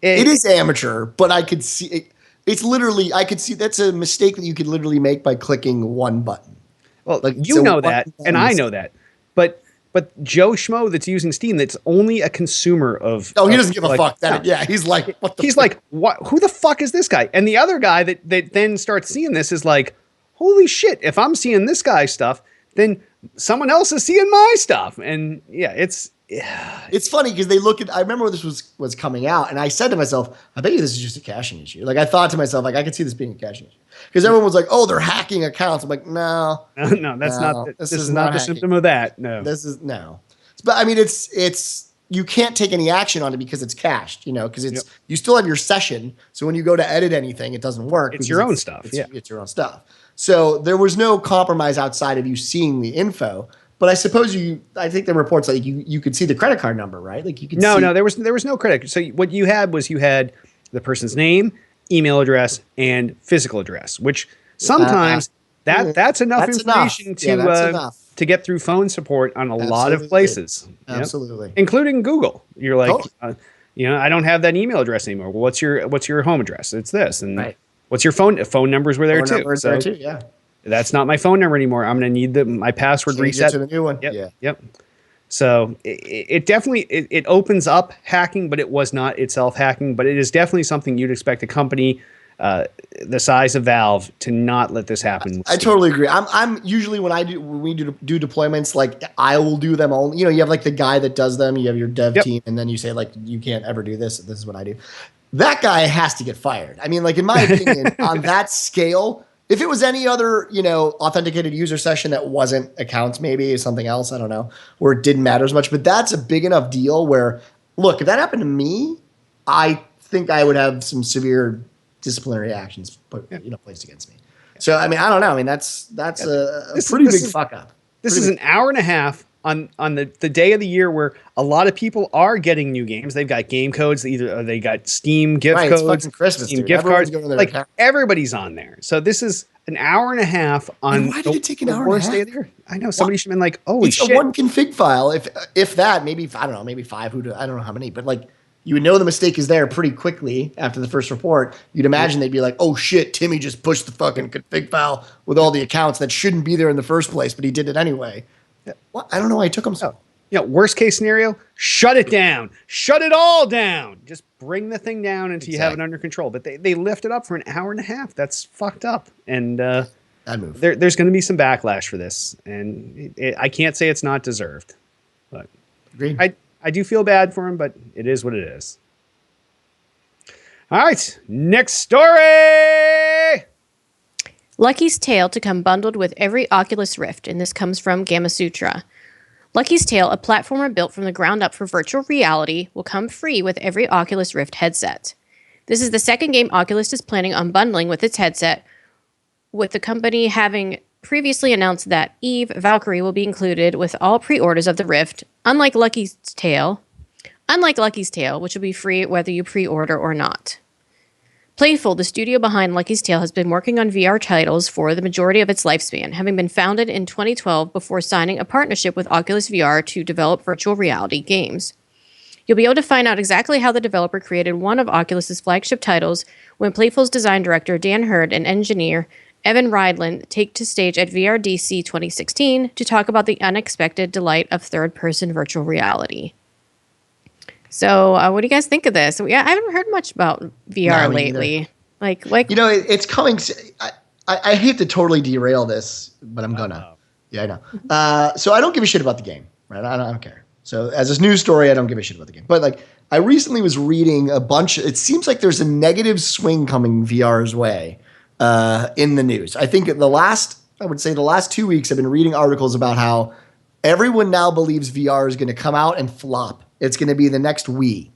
S4: is amateur, but I could see it. It's literally, I could see that's a mistake that you could literally make by clicking one button.
S3: Well, like you know that, and I know that, but Joe Schmo that's using Steam, that's only a consumer of.
S4: Oh, he doesn't give a fuck. He's like, what the?
S3: He's like, what? Who the fuck is this guy? And the other guy that then starts seeing this is like, holy shit, if I'm seeing this guy's stuff, then someone else is seeing my stuff. And yeah, it's funny because they look at, I remember when this was coming out and I said to myself, I bet you this is just a caching issue. Like I thought to myself, like I could see this being a caching issue because everyone was like, oh, they're hacking accounts. I'm like, no, this is not the symptom of that. No, this is no. But I mean, it's, you can't take any action on it because it's cached, because you still have your session. So when you go to edit anything, it doesn't work. It's your own stuff.
S4: It's your own stuff. So there was no compromise outside of you seeing the info. But I suppose I think the reports like you could see the credit card number, right? Like you could.
S3: No, there was no credit. So what you had the person's name, email address, and physical address, which sometimes that's enough information to get through phone support on a lot of places.
S4: Absolutely,
S3: including Google. You're like, I don't have that email address anymore. Well, what's your home address? It's this, and
S4: right.
S3: What's your phone numbers were there too.
S4: Yeah.
S3: That's not my phone number anymore. I'm going to need my password reset
S4: to the new one.
S3: Yep. So it definitely it opens up hacking, but it was not itself hacking. But it is definitely something you'd expect a company the size of Valve to not let this happen.
S4: I totally agree. I'm usually when we do deployments, like I will do them all. You have like the guy that does them. You have your dev team, and then you say like you can't ever do this. This is what I do. That guy has to get fired. I mean, like in my opinion, on that scale, if it was any other, authenticated user session that wasn't accounts, maybe something else, I don't know, where it didn't matter as much. But that's a big enough deal where, look, if that happened to me, I think I would have some severe disciplinary actions placed against me. So, I mean, I don't know. I mean, that's a pretty big fuck up.
S3: This is an hour and a half on the day of the year where a lot of people are getting new games. They've got game codes, they got Steam gift
S4: Right, it's
S3: codes,
S4: fucking Christmas,
S3: Steam
S4: dude.
S3: gift
S4: Everyone's
S3: cards.
S4: going to their
S3: Like
S4: account.
S3: everybody's on there. So this is an hour and a half on
S4: And why did it take an hour and a
S3: worst
S4: half?
S3: day of the year. I know somebody should have been like, "Holy
S4: It's
S3: shit!"
S4: a one config file. If that, maybe I don't know, maybe 5. I don't know how many, but like you would know the mistake is there pretty quickly after the first report. You'd imagine they'd be like, "Oh shit, Timmy just pushed the fucking config file with all the accounts that shouldn't be there in the first place, but he did it anyway." What? I don't know why it took him so.
S3: Worst case scenario, shut it down. Shut it all down. Just bring the thing down until you have it under control. But they lift it up for an hour and a half. That's fucked up. And
S4: That move.
S3: there's going to be some backlash for this. And I can't say it's not deserved. But
S4: Agreed.
S3: I do feel bad for him, but it is what it is. All right, next story.
S1: Lucky's Tale to come bundled with every Oculus Rift, and this comes from Gamasutra. Lucky's Tale, a platformer built from the ground up for virtual reality, will come free with every Oculus Rift headset. This is the second game Oculus is planning on bundling with its headset, with the company having previously announced that Eve Valkyrie will be included with all pre-orders of the Rift, unlike Lucky's Tale, which will be free whether you pre-order or not. Playful, the studio behind Lucky's Tale, has been working on VR titles for the majority of its lifespan, having been founded in 2012 before signing a partnership with Oculus VR to develop virtual reality games. You'll be able to find out exactly how the developer created one of Oculus's flagship titles when Playful's design director Dan Hurd and engineer Evan Rydland take to stage at VRDC 2016 to talk about the unexpected delight of third-person virtual reality. So, what do you guys think of this? I haven't heard much about VR lately. Like
S4: It's coming. I hate to totally derail this, but I'm gonna. Yeah, I know. So I don't give a shit about the game, right? I don't care. So as a news story, I don't give a shit about the game. But like, I recently was reading a bunch. It seems like there's a negative swing coming VR's way in the news. I think the last 2 weeks, I've been reading articles about how everyone now believes VR is going to come out and flop. It's going to be the next Wii.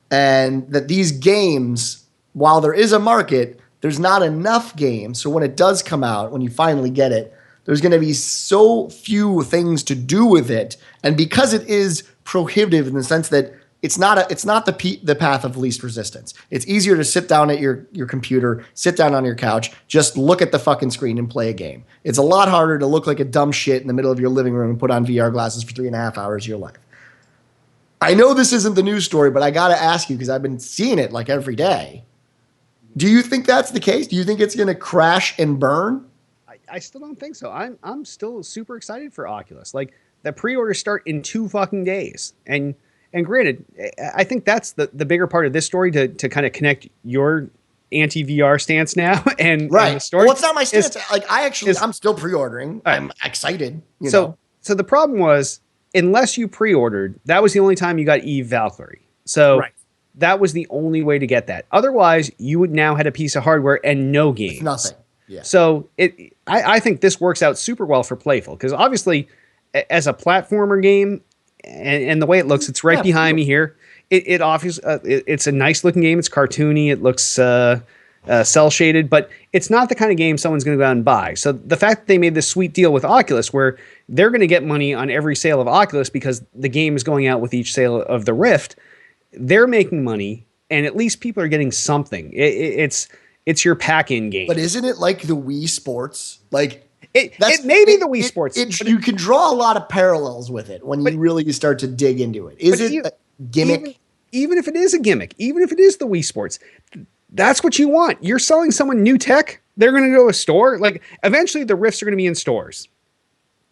S4: And that these games, while there is a market, there's not enough games. So when it does come out, when you finally get it, there's going to be so few things to do with it. And because it is prohibitive in the sense that it's not the path of least resistance. It's easier to sit down at your computer, sit down on your couch, just look at the fucking screen and play a game. It's a lot harder to look like a dumb shit in the middle of your living room and put on VR glasses for 3.5 hours of your life. I know this isn't the news story, but I got to ask you because I've been seeing it like every day. Do you think that's the case? Do you think it's going to crash and burn?
S3: I still don't think so. I'm still super excited for Oculus. Like the pre-orders start in 2 fucking days. And granted, I think that's the bigger part of this story to kind of connect your anti-VR stance now and the story.
S4: Well, it's not my stance. I'm still pre-ordering. I'm excited.
S3: So the problem was, unless you pre-ordered, that was the only time you got Eve Valkyrie. So that was the only way to get that. Otherwise, you would now had a piece of hardware and no games.
S4: It's nothing. Yeah.
S3: So I think this works out super well for Playful because obviously, as a platformer game, and the way it looks, it's right behind me here. It offers it's a nice looking game. It's cartoony. It looks cell shaded, but it's not the kind of game someone's going to go out and buy. So the fact that they made this sweet deal with Oculus, where they're going to get money on every sale of Oculus because the game is going out with each sale of the Rift, they're making money, and at least people are getting something. It's your pack-in game.
S4: But isn't it like the Wii Sports? Like
S3: it may be the Wii Sports.
S4: You can draw a lot of parallels with it when you really start to dig into it. Is it a gimmick?
S3: Even if it is a gimmick, even if it is the Wii Sports, that's what you want. You're selling someone new tech. They're going to go to a store. Like eventually the Rifts are going to be in stores.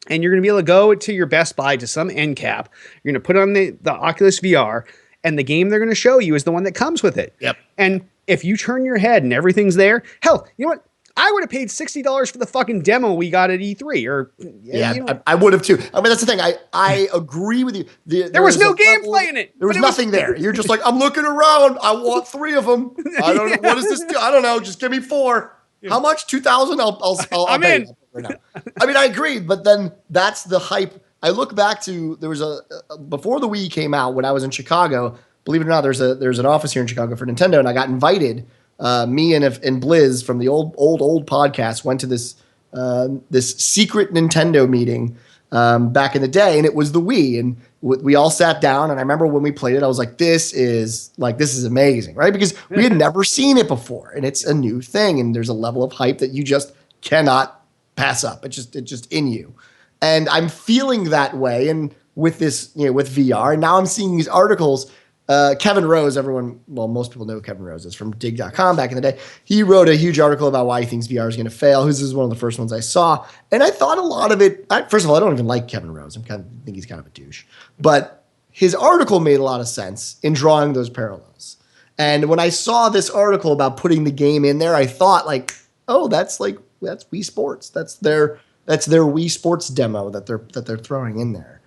S3: And you're going to be able to go to your Best Buy to some end cap. You're going to put on the Oculus VR, and the game they're going to show you is the one that comes with it.
S4: Yep.
S3: And if you turn your head and everything's there, hell, you know what? I would have paid $60 for the fucking demo we got at E3.
S4: I would have too. I mean, that's the thing. I agree with you.
S3: There was no gameplay in it.
S4: There was nothing there. You're just like, I'm looking around. I want 3 of them. I don't know. What does this do? I don't know. Just give me 4. How much? 2,000?
S3: I'm in.
S4: Right now. I mean, I agree, but then that's the hype. I look back to there was before the Wii came out when I was in Chicago. Believe it or not, there's an office here in Chicago for Nintendo, and I got invited. Me and Blizz from the old podcast went to this secret Nintendo meeting back in the day, and it was the Wii. And we all sat down, and I remember when we played it, I was like, this is amazing, right? Because we had never seen it before, and it's a new thing, and there's a level of hype that you just cannot pass up. It's just in you. And I'm feeling that way, and with this, with VR, and now I'm seeing these articles. Kevin Rose, most people know who Kevin Rose is from Dig.com back in the day. He wrote a huge article about why he thinks VR is going to fail. His is one of the first ones I saw. And I thought a lot of it, first of all, I don't even like Kevin Rose. I think he's kind of a douche. But his article made a lot of sense in drawing those parallels. And when I saw this article about putting the game in there, I thought that's Wii Sports. That's their Wii Sports demo that they're throwing in there.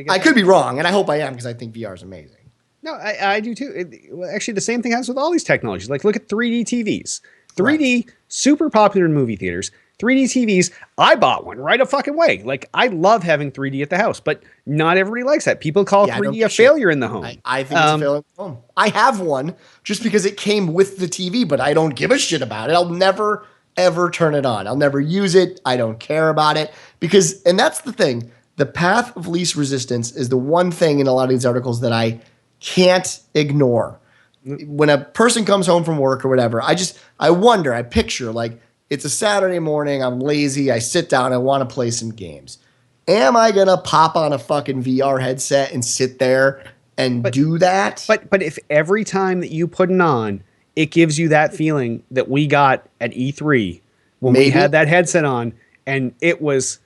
S4: I could be wrong, and I hope I am, because I think VR is amazing.
S3: No, I do too. Actually, the same thing happens with all these technologies. Like, look at 3D TVs. 3D, super popular in movie theaters. 3D TVs, I bought one right a fucking way. Like, I love having 3D at the house, but not everybody likes that. People call 3D a failure in the home.
S4: I think it's a failure in the home. I have one just because it came with the TV, but I don't give a shit about it. I'll never, ever turn it on. I'll never use it. I don't care about it. And that's the thing. The path of least resistance is the one thing in a lot of these articles that I can't ignore. When a person comes home from work or whatever, I wonder, I picture, like, it's a Saturday morning, I'm lazy, I sit down, I want to play some games. Am I going to pop on a fucking VR headset and sit there and do that?
S3: But if every time that you put it on, it gives you that feeling that we got at E3 when we had that headset on, and it was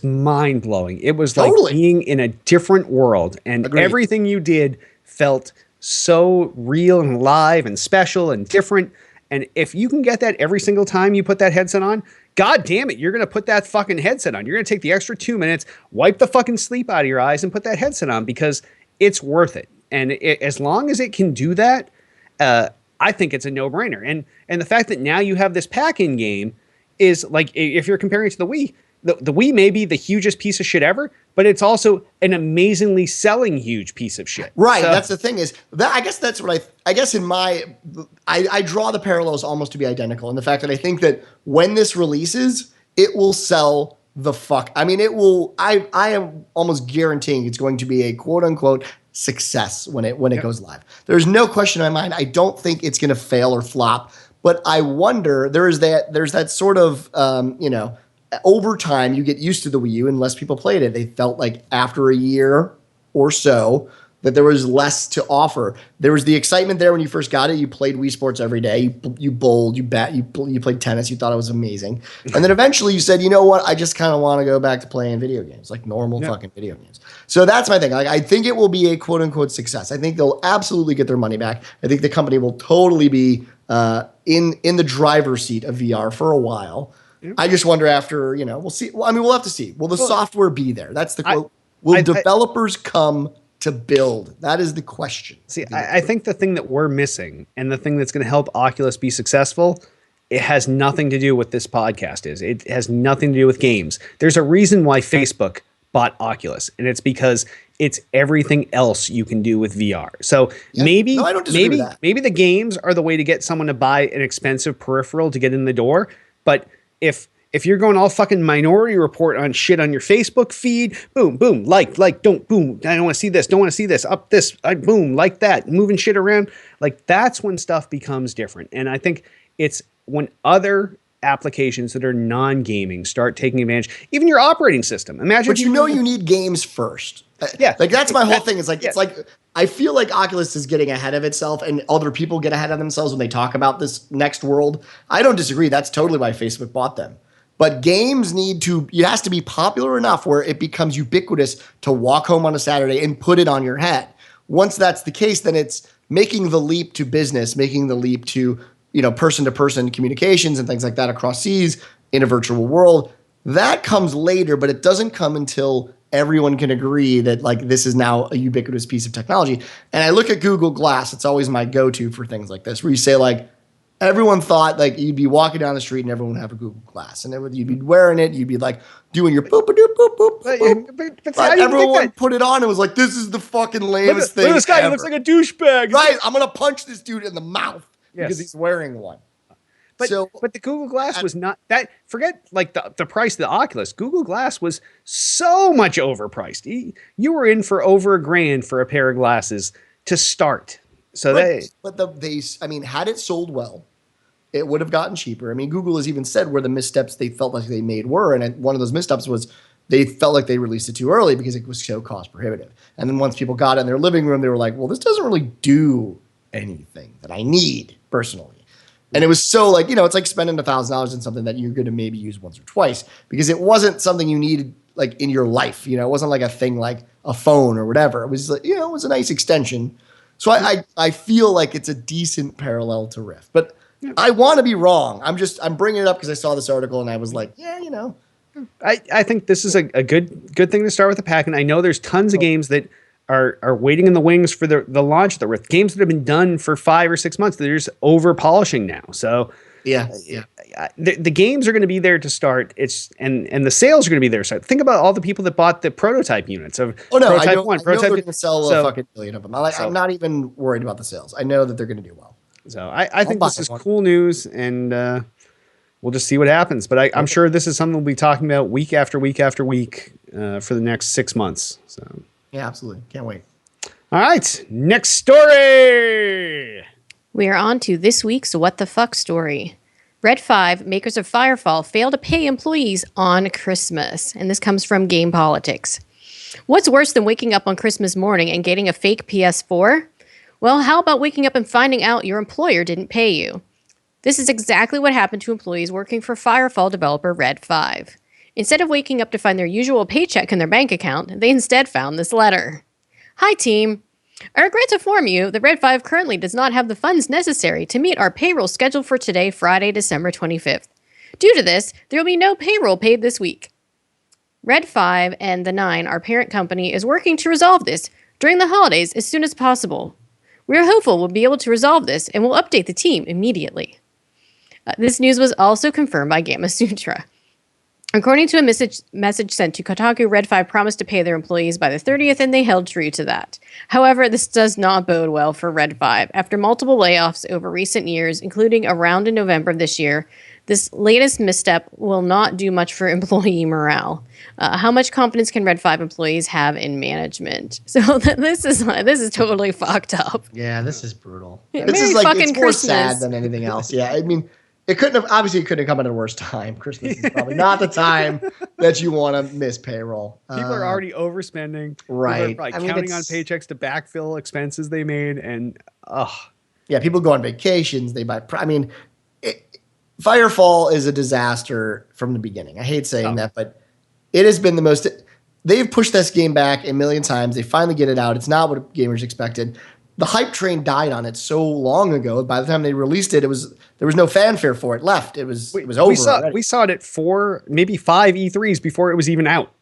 S3: mind-blowing. It was like being in a different world, and everything you did felt so real and live and special and different. And if you can get that every single time you put that headset on, God damn it, you're going to put that fucking headset on. You're going to take the extra 2 minutes, wipe the fucking sleep out of your eyes, and put that headset on, because it's worth it. And as long as it can do that, I think it's a no-brainer. And the fact that now you have this pack-in game is, like, if you're comparing it to the Wii, the Wii may be the hugest piece of shit ever, but it's also an amazingly selling huge piece of shit.
S4: Right. So, that's the thing is that I guess that's what I guess in I draw the parallels almost to be identical in the fact that I think that when this releases, it will sell the fuck. I mean, it will. I am almost guaranteeing it's going to be a quote unquote success when it goes live. There's no question in my mind. I don't think it's going to fail or flop, but I wonder there's that sort of over time, you get used to the Wii U and less people played it. They felt like after a year or so that there was less to offer. There was the excitement there when you first got it. You played Wii Sports every day. You bowled, you bet, you played tennis. You thought it was amazing. And then eventually you said, you know what? I just kind of want to go back to playing video games, like normal fucking video games. So that's my thing. Like, I think it will be a quote unquote success. I think they'll absolutely get their money back. I think the company will totally be in the driver's seat of VR for a while. I just wonder after, we'll see. Well, I mean, we'll have to see. Will the software be there? That's the quote. Will developers come to build? That is the question.
S3: See, I think the thing that we're missing and the thing that's going to help Oculus be successful, it has nothing to do with this podcast is. It has nothing to do with games. There's a reason why Facebook bought Oculus, and it's because it's everything else you can do with VR. So maybe the games are the way to get someone to buy an expensive peripheral to get in the door, but if you're going all fucking Minority Report on shit on your Facebook feed, boom, boom, like, don't, boom, I don't want to see this, up this, boom, like that, moving shit around, like that's when stuff becomes different. And I think it's when other applications that are non-gaming start taking advantage, even your operating system. Imagine,
S4: but you need games first.
S3: Yeah,
S4: like that's my whole thing. It's like I feel like Oculus is getting ahead of itself, and other people get ahead of themselves when they talk about this next world. I don't disagree. That's totally why Facebook bought them. But games it has to be popular enough where it becomes ubiquitous to walk home on a Saturday and put it on your head. Once that's the case, then it's making the leap to business, making the leap to person-to-person communications and things like that across seas in a virtual world. That comes later, but it doesn't come until everyone can agree that like this is now a ubiquitous piece of technology. And I look at Google Glass. It's always my go-to for things like this, where you say like, everyone thought like you'd be walking down the street and everyone would have a Google Glass, and you'd be wearing it. You'd be like doing your boop, boop, boop, boop, boop. But everyone put it on and was like, this is the fucking lamest thing.
S3: Look at this guy.
S4: Ever.
S3: He looks like a douchebag.
S4: Right. I'm going to punch this dude in the mouth because he's wearing one.
S3: But the Google Glass was not that. Forget like the price of the Oculus. Google Glass was so much overpriced. You were in for over $1,000 for a pair of glasses to start. So
S4: I mean, had it sold well, it would have gotten cheaper. I mean, Google has even said where the missteps they felt like they made were, and one of those missteps was they felt like they released it too early because it was so cost prohibitive. And then once people got it in their living room, they were like, well, this doesn't really do anything that I need personally. And it was so like, it's like spending $1,000 on something that you're going to maybe use once or twice because it wasn't something you needed like in your life. It wasn't like a thing like a phone or whatever. It was like, it was a nice extension. So I feel like it's a decent parallel to Rift, but I want to be wrong. I'm bringing it up because I saw this article and I was like,
S3: I think this is a good thing to start with the pack. And I know there's tons of games that are waiting in the wings for the launch of the Rift. Games that have been done for 5 or 6 months. They're just over polishing now. So the games are going to be there to start. And the sales are going to be there. So think about all the people that bought the prototype units of Prototype
S4: I know
S3: 1.
S4: they're going to sell a fucking million of them. I'm not even worried about the sales. I know that they're going to do well.
S3: So I think this is cool news, and we'll just see what happens. But I'm sure this is something we'll be talking about week after week after week for the next 6 months. So
S4: yeah, absolutely. Can't wait.
S3: All right, next story.
S1: We are on to this week's What the Fuck story. Red 5, makers of Firefall, fail to pay employees on Christmas. And this comes from Game Politics. What's worse than waking up on Christmas morning and getting a fake PS4? Well, how about waking up and finding out your employer didn't pay you? This is exactly what happened to employees working for Firefall developer Red 5. Instead of waking up to find their usual paycheck in their bank account, they instead found this letter. Hi, team. I regret to inform you that Red 5 currently does not have the funds necessary to meet our payroll scheduled for today, Friday, December 25th. Due to this, there will be no payroll paid this week. Red 5 and the 9, our parent company, is working to resolve this during the holidays as soon as possible. We are hopeful we'll be able to resolve this and will update the team immediately. This news was also confirmed by Gamma Sutra. According to a message sent to Kotaku, Red 5 promised to pay their employees by the 30th, and they held true to that. However, this does not bode well for Red 5. After multiple layoffs over recent years, including around in November of this year, this latest misstep will not do much for employee morale. How much confidence can Red 5 employees have in management? So this is totally fucked up.
S4: Yeah, this is brutal.
S1: This
S4: This is
S1: like
S4: like
S1: it's
S4: it's
S1: more
S4: more
S1: Christmas.
S4: sad than anything else. Yeah, I mean, it couldn't have come at a worse time. Christmas is probably not the time that you want to miss payroll.
S3: People are already overspending.
S4: right.
S3: People are probably
S4: I mean,
S3: counting on
S4: it's-
S3: paychecks to backfill expenses they made. And,
S4: Yeah, people go on vacations. They buy. Firefall is a disaster from the beginning. I hate saying that, but it has been the most. They've pushed this game back a million times. They finally get it out. It's not what gamers expected. The hype train died on it so long ago. By the time they released it, there was no fanfare for it left. It was over.
S3: we saw it at 4, maybe 5 E3s before it was even out.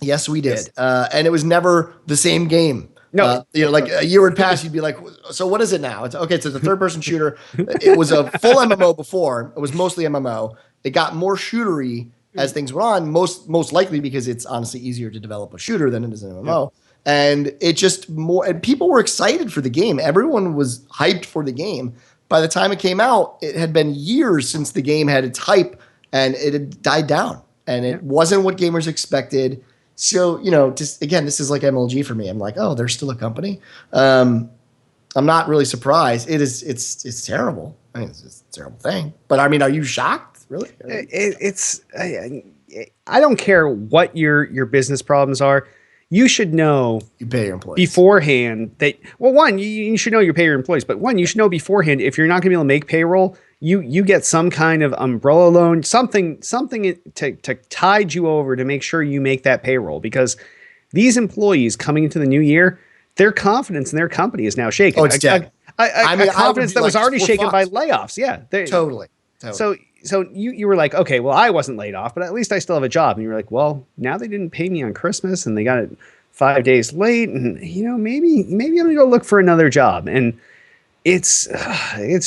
S4: Yes, we did. And it was never the same game.
S3: No.
S4: Like a year would pass, you'd be like, so what is it now? It's okay. It's a third-person shooter. It was a full MMO before. It was mostly MMO. It got more shootery as things went on, most likely because it's honestly easier to develop a shooter than it is an MMO. Yeah. And it just more, and people were excited for the game. Everyone was hyped for the game. By the time it came out, it had been years since the game had its hype, and it had died down. And it wasn't what gamers expected. So, just again, this is like MLG for me. I'm like, oh, they're still a company. I'm not really surprised. It's terrible. I mean, it's a terrible thing. But I mean, are you shocked? Really?
S3: I don't care what your business problems are. You should know
S4: you pay your employees
S3: beforehand that, well, one, you should know you pay your employees, but one, you should know beforehand if you're not going to be able to make payroll, you get some kind of umbrella loan, something to tide you over to make sure you make that payroll, because these employees coming into the new year, their confidence in their company is now shaken.
S4: Oh, it's dead.
S3: Confidence that was already shaken by layoffs. Yeah.
S4: Totally.
S3: So you were like, okay, well, I wasn't laid off, but at least I still have a job. And you were like, well, now they didn't pay me on Christmas and they got it 5 days late. And, maybe I'm going to go look for another job. And it's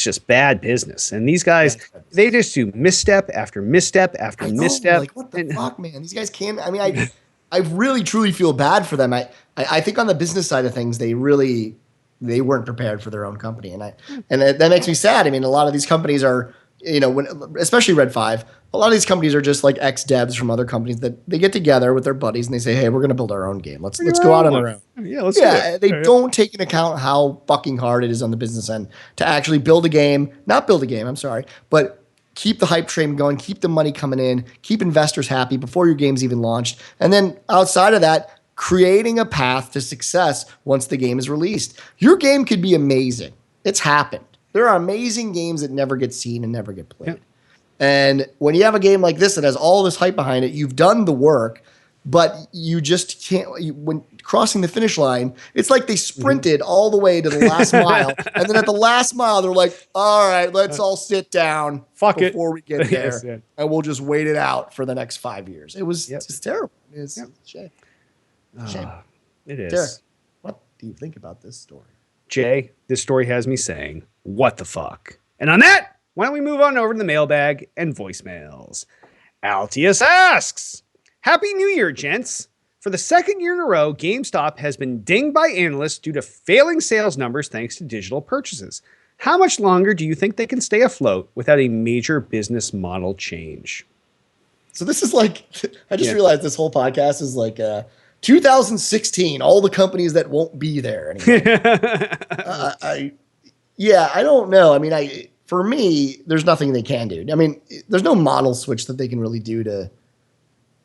S3: just bad business. And these guys, they just do misstep after misstep after misstep.
S4: Like, what the fuck, man? These guys can't. I mean, I really, truly feel bad for them. I think on the business side of things, they weren't prepared for their own company. And that makes me sad. I mean, a lot of these companies are, when especially Red 5, a lot of these companies are just like ex-devs from other companies that they get together with their buddies and they say, hey, we're going to build our own game. Let's go out on our own.
S3: Yeah, let's do it.
S4: They don't take into account how fucking hard it is on the business end to actually build a game, not build a game, I'm sorry, but keep the hype train going, keep the money coming in, keep investors happy before your game's even launched. And then outside of that, creating a path to success once the game is released. Your game could be amazing. It's happened. There are amazing games that never get seen and never get played. Yeah. And when you have a game like this that has all this hype behind it, you've done the work, but you just can't. When crossing the finish line, it's like they sprinted all the way to the last mile. And then at the last mile, they're like, all right, let's all sit down before we get there. Yes, and we'll just wait it out for the next 5 years. It was just terrible. It's a shame. Shame.
S3: It is.
S4: Derek, what do you think about this story?
S3: Jay, this story has me saying, what the fuck? And on that, why don't we move on over to the mailbag and voicemails? Altius asks, Happy New Year, gents. For the second year in a row, GameStop has been dinged by analysts due to failing sales numbers thanks to digital purchases. How much longer do you think they can stay afloat without a major business model change?
S4: So this is like, I just realized this whole podcast is like 2016, all the companies that won't be there anymore. I don't know. I mean, for me, there's nothing they can do. I mean, there's no model switch that they can really do to.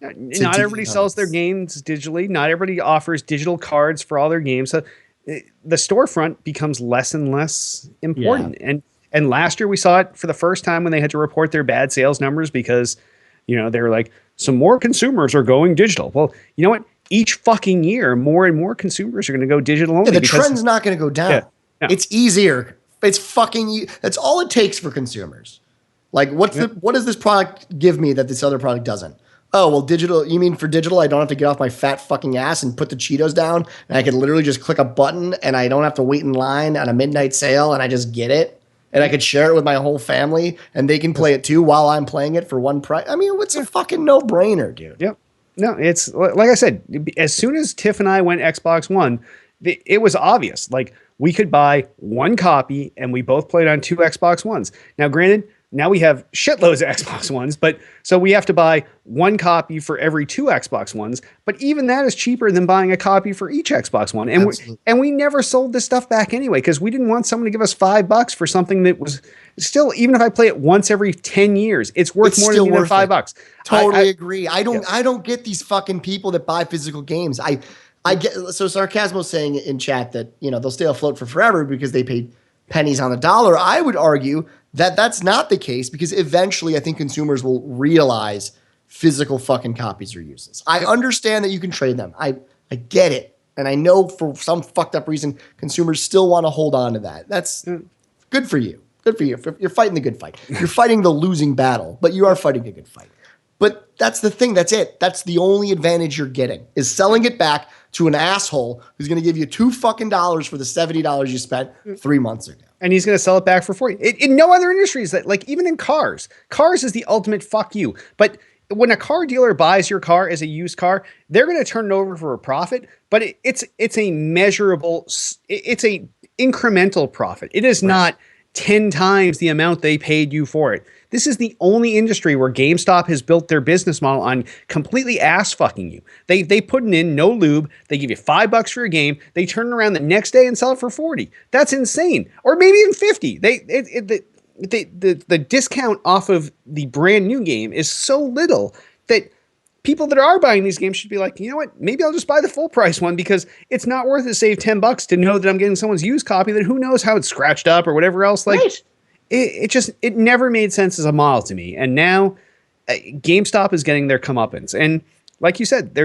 S3: Not everybody sells their games digitally. Not everybody offers digital cards for all their games. So the storefront becomes less and less important. Yeah. And last year we saw it for the first time when they had to report their bad sales numbers because, they were like, some more consumers are going digital. Well, you know what? Each fucking year, more and more consumers are going to go digital only.
S4: Yeah, the trend's not going to go down. Yeah. It's easier. It's fucking. That's all it takes for consumers. Like, what does this product give me that this other product doesn't? Oh, well, digital. You mean for digital, I don't have to get off my fat fucking ass and put the Cheetos down, and I can literally just click a button, and I don't have to wait in line on a midnight sale, and I just get it, and I could share it with my whole family, and they can play it too while I'm playing it for one price. I mean, what's a fucking no-brainer, dude?
S3: Yep. No, it's like I said. As soon as Tiff and I went Xbox One, it was obvious. Like, we could buy one copy and we both played on two Xbox Ones. Now, granted, now we have shitloads of Xbox Ones, but so we have to buy one copy for every two Xbox Ones. But even that is cheaper than buying a copy for each Xbox One. And we never sold this stuff back anyway, because we didn't want someone to give us $5 for something that was still, even if I play it once every 10 years, it's more than $5.
S4: Totally agree. I don't get these fucking people that buy physical games. I get, so Sarcasmo saying in chat that, they'll stay afloat for forever because they paid pennies on the dollar. I would argue that that's not the case because eventually I think consumers will realize physical fucking copies are useless. I understand that you can trade them. I get it. And I know for some fucked up reason, consumers still want to hold on to that. That's good for you. Good for you. You're fighting the good fight. You're fighting the losing battle, but you are fighting a good fight. But that's the thing. That's it. That's the only advantage you're getting is selling it back to an asshole who's going to give you $2 fucking for the $70 you spent 3 months ago.
S3: And he's going to sell it back for $40. In no other industries, that, like, even in cars is the ultimate fuck you. But when a car dealer buys your car as a used car, they're going to turn it over for a profit. But it's a measurable, it's a incremental profit. It is not 10 times the amount they paid you for it. This is the only industry where GameStop has built their business model on completely ass fucking you. They put in no lube. They give you $5 for your game. They turn around the next day and sell it for 40. That's insane. Or maybe even 50. The discount off of the brand new game is so little that people that are buying these games should be like, you know what? Maybe I'll just buy the full price one because it's not worth it to save $10 to know that I'm getting someone's used copy that who knows how it's scratched up or whatever else. Like, right. It never made sense as a model to me. And now GameStop is getting their comeuppance. And like you said,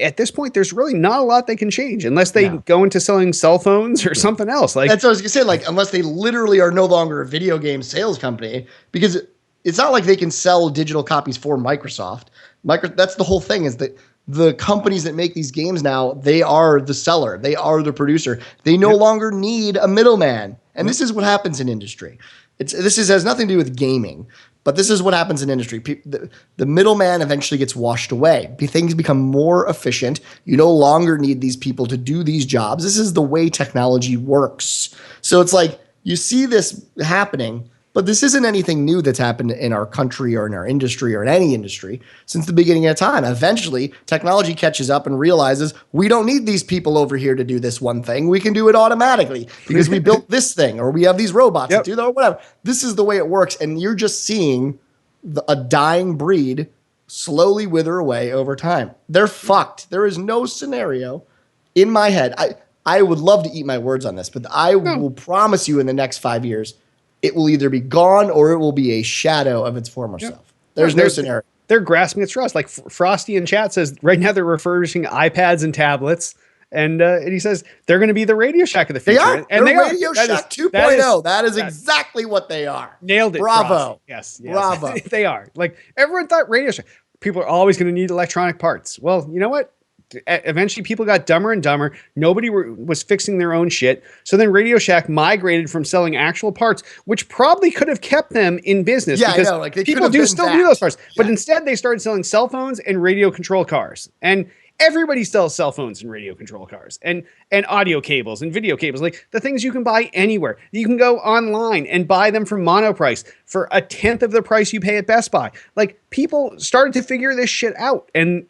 S3: at this point, there's really not a lot they can change unless they go into selling cell phones or something else. Like,
S4: that's what I was gonna say. Like, unless they literally are no longer a video game sales company, because it's not like they can sell digital copies for Microsoft. That's the whole thing, is that the companies that make these games now, they are the seller. They are the producer. They no longer need a middleman. And this is what happens in industry. This has nothing to do with gaming, but this is what happens in industry. The middleman eventually gets washed away. Things become more efficient. You no longer need these people to do these jobs. This is the way technology works. So it's like you see this happening, But this isn't anything new that's happened in our country or in our industry or in any industry since the beginning of time. Eventually, technology catches up and realizes we don't need these people over here to do this one thing. We can do it automatically because we built this thing, or we have these robots that do that, or whatever. This is the way it works. And you're just seeing a dying breed slowly wither away over time. They're fucked. There is no scenario in my head. I would love to eat my words on this, but I will promise you in the next 5 years, it will either be gone or it will be a shadow of its former self. There's no scenario.
S3: They're grasping at straws. Like Frosty in chat says, right now they're refurbishing iPads and tablets. And he says they're going to be the Radio Shack of the future.
S4: They are.
S3: And
S4: they're Radio Shack 2.0. That is exactly what they are.
S3: Nailed it.
S4: Bravo.
S3: Frosty. Yes.
S4: Bravo.
S3: They are. Like everyone thought Radio Shack. People are always going to need electronic parts. Well, you know what? Eventually people got dumber and dumber. Nobody was fixing their own shit. So then Radio Shack migrated from selling actual parts, which probably could have kept them in business.
S4: Yeah,
S3: because
S4: I know. Like
S3: people do still do those parts. But instead they started selling cell phones and radio control cars. And everybody sells cell phones and radio control cars and audio cables and video cables, like the things you can buy anywhere. You can go online and buy them for monoprice for 1/10 of the price you pay at Best Buy. Like people started to figure this shit out, and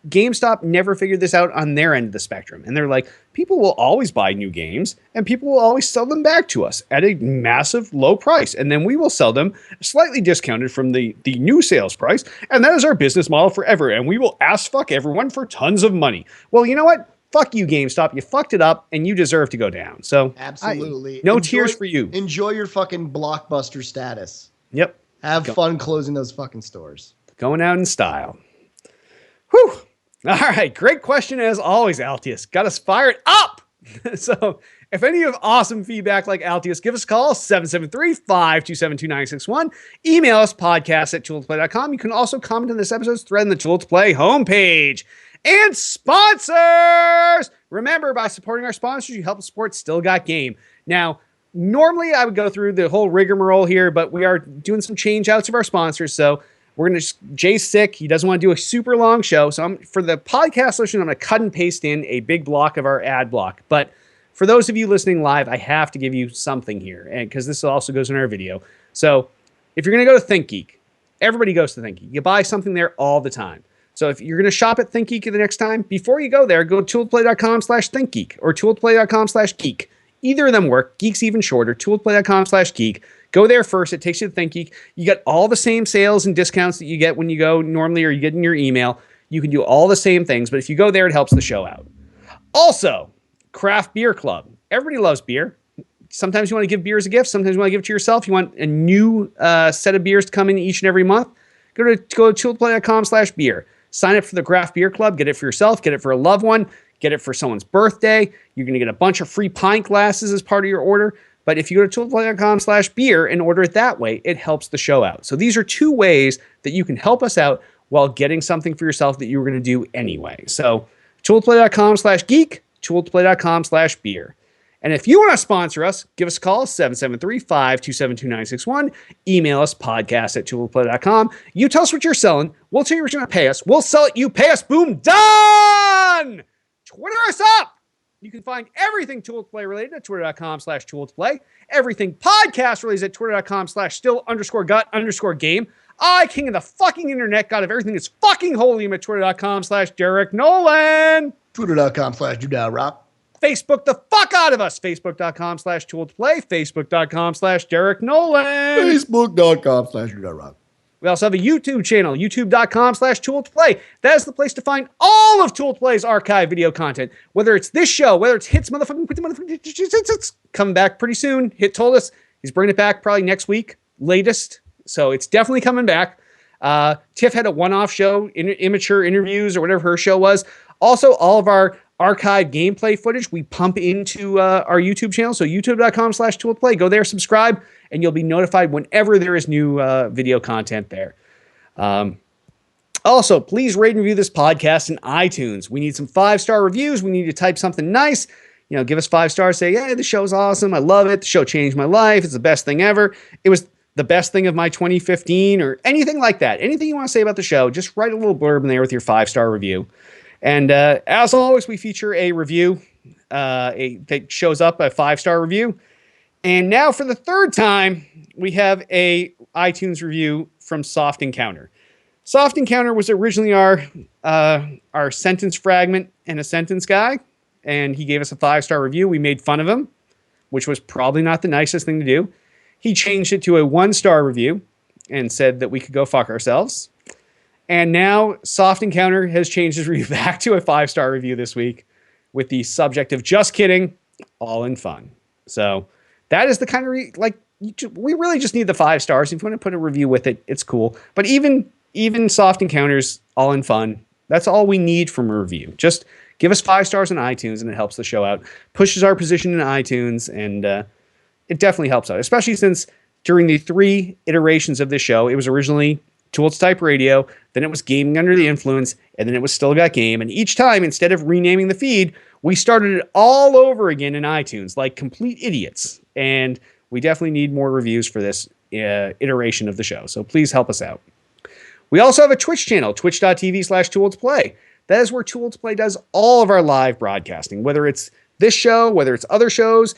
S3: GameStop never figured this out on their end of the spectrum. And they're like, people will always buy new games and people will always sell them back to us at a massive low price. And then we will sell them slightly discounted from the new sales price. And that is our business model forever. And we will ass fuck everyone for tons of money. Well, you know what? Fuck you, GameStop. You fucked it up and you deserve to go down. So
S4: absolutely.
S3: No tears for you.
S4: Enjoy your fucking Blockbuster status.
S3: Yep.
S4: Have fun closing those fucking stores.
S3: Going out in style. Whew. All right. Great question as always, Altius. Got us fired up. So if any of you have awesome feedback like Altius, give us a call, 773-527-2961. Email us, podcast@tooltoplay.com. You can also comment on this episode's thread on the Tool to Play homepage. And sponsors! Remember, by supporting our sponsors, you help support Still Got Game. Now, normally I would go through the whole rigmarole here, but we are doing some change outs of our sponsors. So we're going to Jay's sick. He doesn't want to do a super long show. So for the podcast listeners, I'm going to cut and paste in a big block of our ad block. But for those of you listening live, I have to give you something here, and because this also goes in our video. So if you're going to go to ThinkGeek, everybody goes to ThinkGeek. You buy something there all the time. So if you're going to shop at ThinkGeek the next time, before you go there, go to tooltoplay.com/ThinkGeek or tooltoplay.com/geek. Either of them work. Geek's even shorter. tooltoplay.com/geek. Go there first. It takes you to ThinkGeek. You get all the same sales and discounts that you get when you go normally, or you get in your email. You can do all the same things, but if you go there, it helps the show out. Also, Craft Beer Club. Everybody loves beer. Sometimes you want to give beer as a gift. Sometimes you want to give it to yourself. You want a new set of beers to come in each and every month. Go to tooltoplay.com/beer. Sign up for the Craft Beer Club. Get it for yourself. Get it for a loved one. Get it for someone's birthday. You're going to get a bunch of free pint glasses as part of your order. But if you go to tooltoplay.com/beer and order it that way, it helps the show out. So these are two ways that you can help us out while getting something for yourself that you were going to do anyway. So tooltoplay.com/geek, tooltoplay.com/beer. And if you want to sponsor us, give us a call, 773-527-2961. Email us, podcast@tooltoplay.com. You tell us what you're selling. We'll tell you what you're going to pay us. We'll sell it. You pay us. Boom. Done. Twitter us up. You can find everything Tool to Play related at twitter.com/Tool to Play. Everything podcast related at twitter.com/still_gut_game. I, king of the fucking internet, god of everything that's fucking holy, I'm at twitter.com/Derek Nolan.
S4: Twitter.com/JudahRock.
S3: Facebook the fuck out of us. Facebook.com/Tool to Play. Facebook.com/Derek Nolan.
S4: Facebook.com/JudahRock.
S3: We also have a YouTube channel, youtube.com/Tool to Play. That is the place to find all of Tool to Play's archive video content. Whether it's this show, whether it's Hit's it's coming back pretty soon. Hit told us he's bringing it back probably next week, latest. So it's definitely coming back. Tiff had a one-off show, immature interviews or whatever her show was. Also, all of our archive gameplay footage we pump into our YouTube channel. So youtube.com/Tool to Play. Go there, subscribe, and you'll be notified whenever there is new video content there. Also, please rate and review this podcast in iTunes. We need some 5-star reviews. We need to type something nice. You know, give us 5 stars. Say, yeah, the show's awesome. I love it. The show changed my life. It's the best thing ever. It was the best thing of my 2015 or anything like that. Anything you want to say about the show, just write a little blurb in there with your 5-star review. And as always, we feature a review that shows up, a 5-star review. And now for the third time, we have a iTunes review from Soft Encounter. Soft Encounter was originally our sentence fragment and a sentence guy, and he gave us a 5-star review. We made fun of him, which was probably not the nicest thing to do. He changed it to a 1-star review and said that we could go fuck ourselves. And now Soft Encounter has changed his review back to a 5-star review this week with the subject of just kidding, all in fun. So that is the kind of we really just need the 5 stars. If you want to put a review with it, it's cool. But even Soft Encounters, all in fun, that's all we need from a review. Just give us 5 stars on iTunes, and it helps the show out, pushes our position in iTunes, and it definitely helps out, especially since during the 3 iterations of this show, it was originally Tools Type Radio, then it was Gaming Under the Influence, and then it was Still Got Game. And each time, instead of renaming the feed, we started it all over again in iTunes like complete idiots. And we definitely need more reviews for this iteration of the show. So please help us out. We also have a Twitch channel, twitch.tv/TooLetsPlay. That is where Too Old to Play does all of our live broadcasting, whether it's this show, whether it's other shows,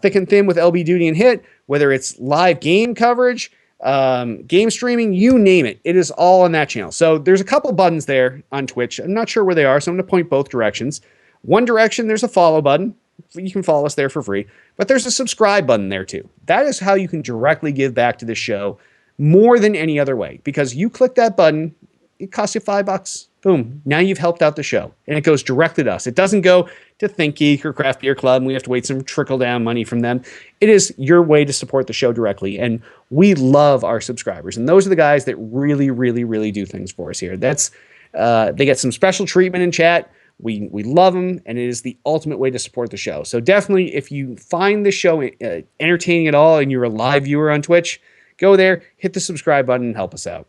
S3: Thick and Thin with LB Duty and Hit, whether it's live game coverage, game streaming, you name it. It is all on that channel. So there's a couple buttons there on Twitch. I'm not sure where they are, so I'm going to point both directions. One direction, there's a follow button. You can follow us there for free. But there's a subscribe button there too. That is how you can directly give back to the show more than any other way. Because you click that button, it costs you $5. Boom. Now you've helped out the show. And it goes directly to us. It doesn't go to ThinkGeek or Craft Beer Club, and we have to wait some trickle-down money from them. It is your way to support the show directly. And we love our subscribers. And those are the guys that really, really, really do things for us here. That's they get some special treatment in chat. We love them, and it is the ultimate way to support the show. So definitely, if you find the show entertaining at all and you're a live viewer on Twitch, go there, hit the subscribe button, and help us out.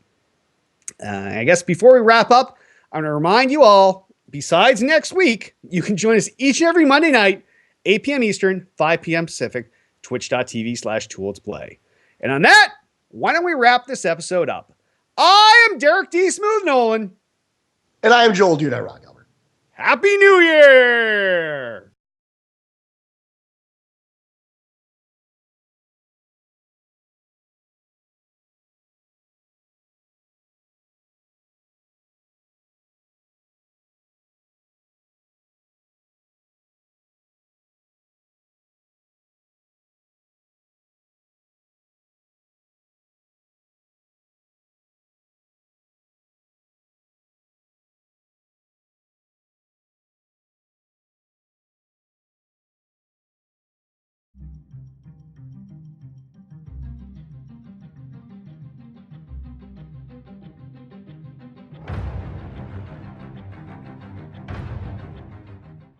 S3: I guess before we wrap up, I'm going to remind you all, besides next week, you can join us each and every Monday night, 8 p.m. Eastern, 5 p.m. Pacific, twitch.tv/TooLetsPlay. And on that, why don't we wrap this episode up? I am Derek D. Smooth Nolan.
S4: And I am Joel Dude, I Rock Albert.
S3: Happy New Year!